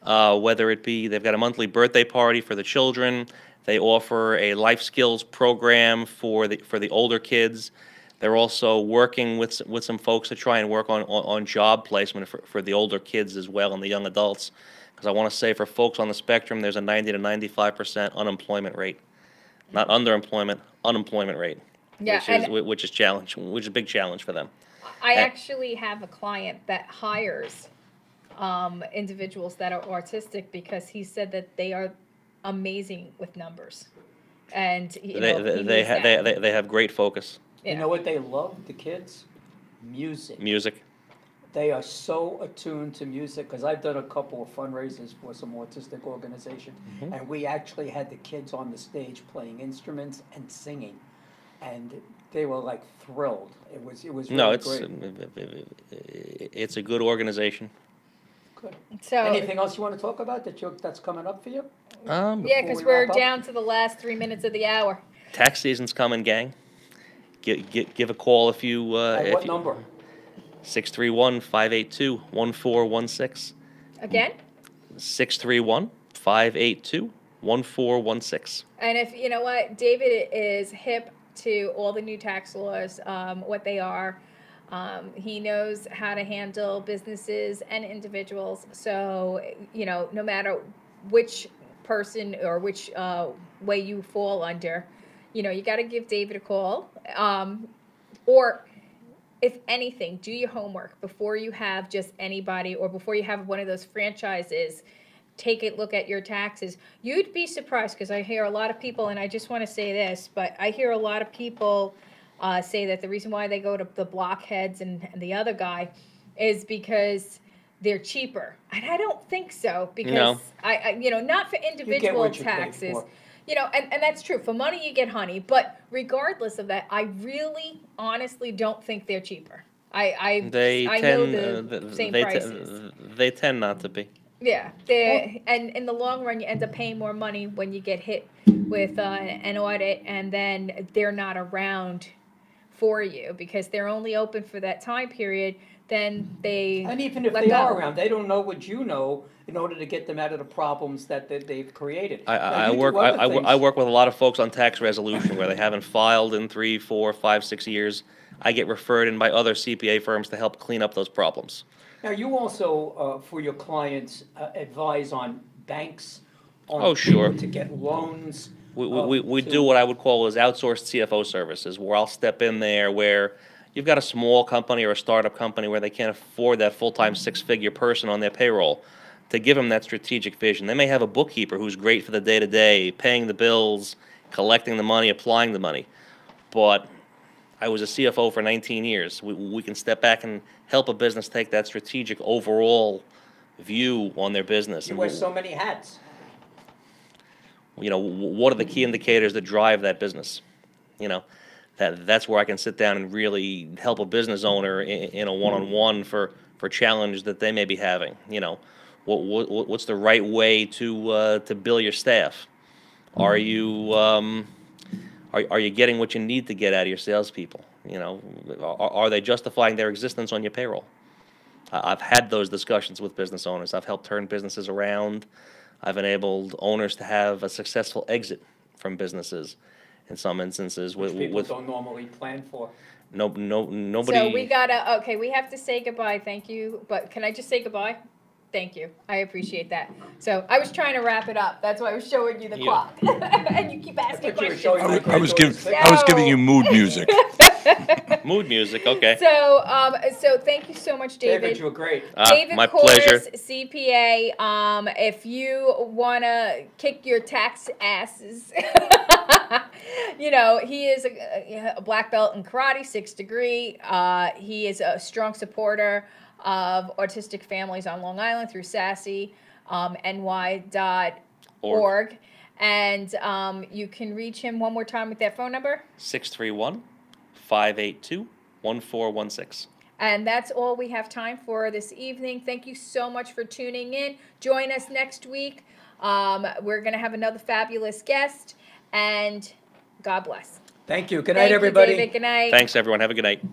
[SPEAKER 4] Whether it be they've got a monthly birthday party for the children, they offer a life skills program for the older kids. They're also working with some folks to try and work on job placement for the older kids as well and the young adults. Because I want to say for folks on the spectrum, there's a 90 to 95% unemployment rate, not underemployment, unemployment rate.
[SPEAKER 2] Yeah,
[SPEAKER 4] which is a big challenge for them.
[SPEAKER 2] I actually have a client that hires individuals that are autistic because he said that they are amazing with numbers. And, you know, he needs that.
[SPEAKER 4] they have great focus.
[SPEAKER 3] You
[SPEAKER 2] Yeah.
[SPEAKER 3] know what they love, the kids? Music.
[SPEAKER 4] Music.
[SPEAKER 3] They are so attuned to music, because I've done a couple of fundraisers for some autistic organizations, and we actually had the kids on the stage playing instruments and singing, and they were like thrilled. It was
[SPEAKER 4] No,
[SPEAKER 3] really great.
[SPEAKER 4] it's a good organization.
[SPEAKER 3] Good.
[SPEAKER 2] So,
[SPEAKER 3] Anything else you want to talk about that's coming up for you?
[SPEAKER 2] yeah,
[SPEAKER 3] before
[SPEAKER 2] because
[SPEAKER 3] we
[SPEAKER 2] we're
[SPEAKER 3] wrap up?
[SPEAKER 2] down to the last 3 minutes of the hour.
[SPEAKER 4] Tax season's coming, gang. Give a call if you
[SPEAKER 3] At
[SPEAKER 4] if
[SPEAKER 3] what
[SPEAKER 4] you,
[SPEAKER 3] number?
[SPEAKER 4] 631-582-1416.
[SPEAKER 2] Again?
[SPEAKER 4] 631-582-1416.
[SPEAKER 2] And if, you know what, David is hip to all the new tax laws, what they are. He knows how to handle businesses and individuals. So, you know, no matter which person or which way you fall under, you know, you got to give David a call. Or if anything, do your homework before you have just anybody, or before you have one of those franchises. Take a look at your taxes. You'd be surprised, because I hear a lot of people, and I just want to say this, but I hear a lot of people say that the reason why they go to the blockheads and the other guy is because they're cheaper. And I don't think so, because
[SPEAKER 4] No.
[SPEAKER 2] I you know, not for individual
[SPEAKER 3] what you pay
[SPEAKER 2] taxes.
[SPEAKER 3] for.
[SPEAKER 2] You know, and that's true. For money, you get honey. But regardless of that, I really, honestly don't think they're cheaper. I
[SPEAKER 4] They
[SPEAKER 2] know
[SPEAKER 4] tend
[SPEAKER 2] the same
[SPEAKER 4] they
[SPEAKER 2] prices.
[SPEAKER 4] they tend not to be.
[SPEAKER 2] Yeah, and in the long run, you end up paying more money when you get hit with an audit, and then they're not around for you because they're only open for that time period. Then they
[SPEAKER 3] And even if
[SPEAKER 2] let
[SPEAKER 3] they
[SPEAKER 2] go.
[SPEAKER 3] are around, they don't know what you know in order to get them out of the problems that they've created. Now,
[SPEAKER 4] I
[SPEAKER 3] you do
[SPEAKER 4] work
[SPEAKER 3] other
[SPEAKER 4] I
[SPEAKER 3] things.
[SPEAKER 4] work with a lot of folks on tax resolution where they haven't filed in 3, 4, 5, 6 years. I get referred in by other CPA firms to help clean up those problems.
[SPEAKER 3] Now, you also, for your clients, advise on banks, on
[SPEAKER 4] Oh, sure.
[SPEAKER 3] people to get loans.
[SPEAKER 4] We
[SPEAKER 3] to-
[SPEAKER 4] do what I would call as outsourced CFO services, where I'll step in there where you've got a small company or a startup company where they can't afford that full-time six-figure person on their payroll, to give them that strategic vision. They may have a bookkeeper who's great for the day-to-day, paying the bills, collecting the money, applying the money, but I was a CFO for 19 years. We can step back and help a business take that strategic overall view on their business.
[SPEAKER 3] You
[SPEAKER 4] And
[SPEAKER 3] wear so many hats.
[SPEAKER 4] you know, what are the key indicators that drive that business? You know, that's where I can sit down and really help a business owner in a one-on-one for challenge that they may be having. You know, what's the right way to bill your staff? Are you are you getting what you need to get out of your salespeople? You know, are they justifying their existence on your payroll? I've had those discussions with business owners. I've helped turn businesses around. I've enabled owners to have a successful exit from businesses in some instances
[SPEAKER 3] Which people
[SPEAKER 4] with
[SPEAKER 3] don't normally plan for.
[SPEAKER 4] nobody.
[SPEAKER 2] So we gotta, okay, we have to say goodbye, thank you, but can I just say goodbye? Thank you, I appreciate that. So I was trying to wrap it up, that's why I was showing you the
[SPEAKER 4] Yeah.
[SPEAKER 2] clock. And you keep asking
[SPEAKER 3] thought you were
[SPEAKER 2] questions.
[SPEAKER 3] showing my
[SPEAKER 1] I was giving
[SPEAKER 3] granddaughter's
[SPEAKER 1] I was giving you mood music.
[SPEAKER 4] Mood music, okay.
[SPEAKER 2] So thank you so much,
[SPEAKER 3] David,
[SPEAKER 2] David.
[SPEAKER 3] you were great.
[SPEAKER 2] David
[SPEAKER 4] My
[SPEAKER 2] Corris,
[SPEAKER 4] pleasure.
[SPEAKER 2] CPA. If you wanna kick your tax asses, you know, he is a black belt in karate, 6th degree. He is a strong supporter of autistic families on Long Island through SASSY, ny.org. And you can reach him one more time with that phone number.
[SPEAKER 4] 631-582-1416.
[SPEAKER 2] And that's all we have time for this evening. Thank you so much for tuning in. Join us next week. We're going to have another fabulous guest. And God bless.
[SPEAKER 3] Thank you. Good
[SPEAKER 2] Thank
[SPEAKER 3] night,
[SPEAKER 2] you,
[SPEAKER 3] everybody.
[SPEAKER 2] David. Good night.
[SPEAKER 4] Thanks, everyone. Have a good night.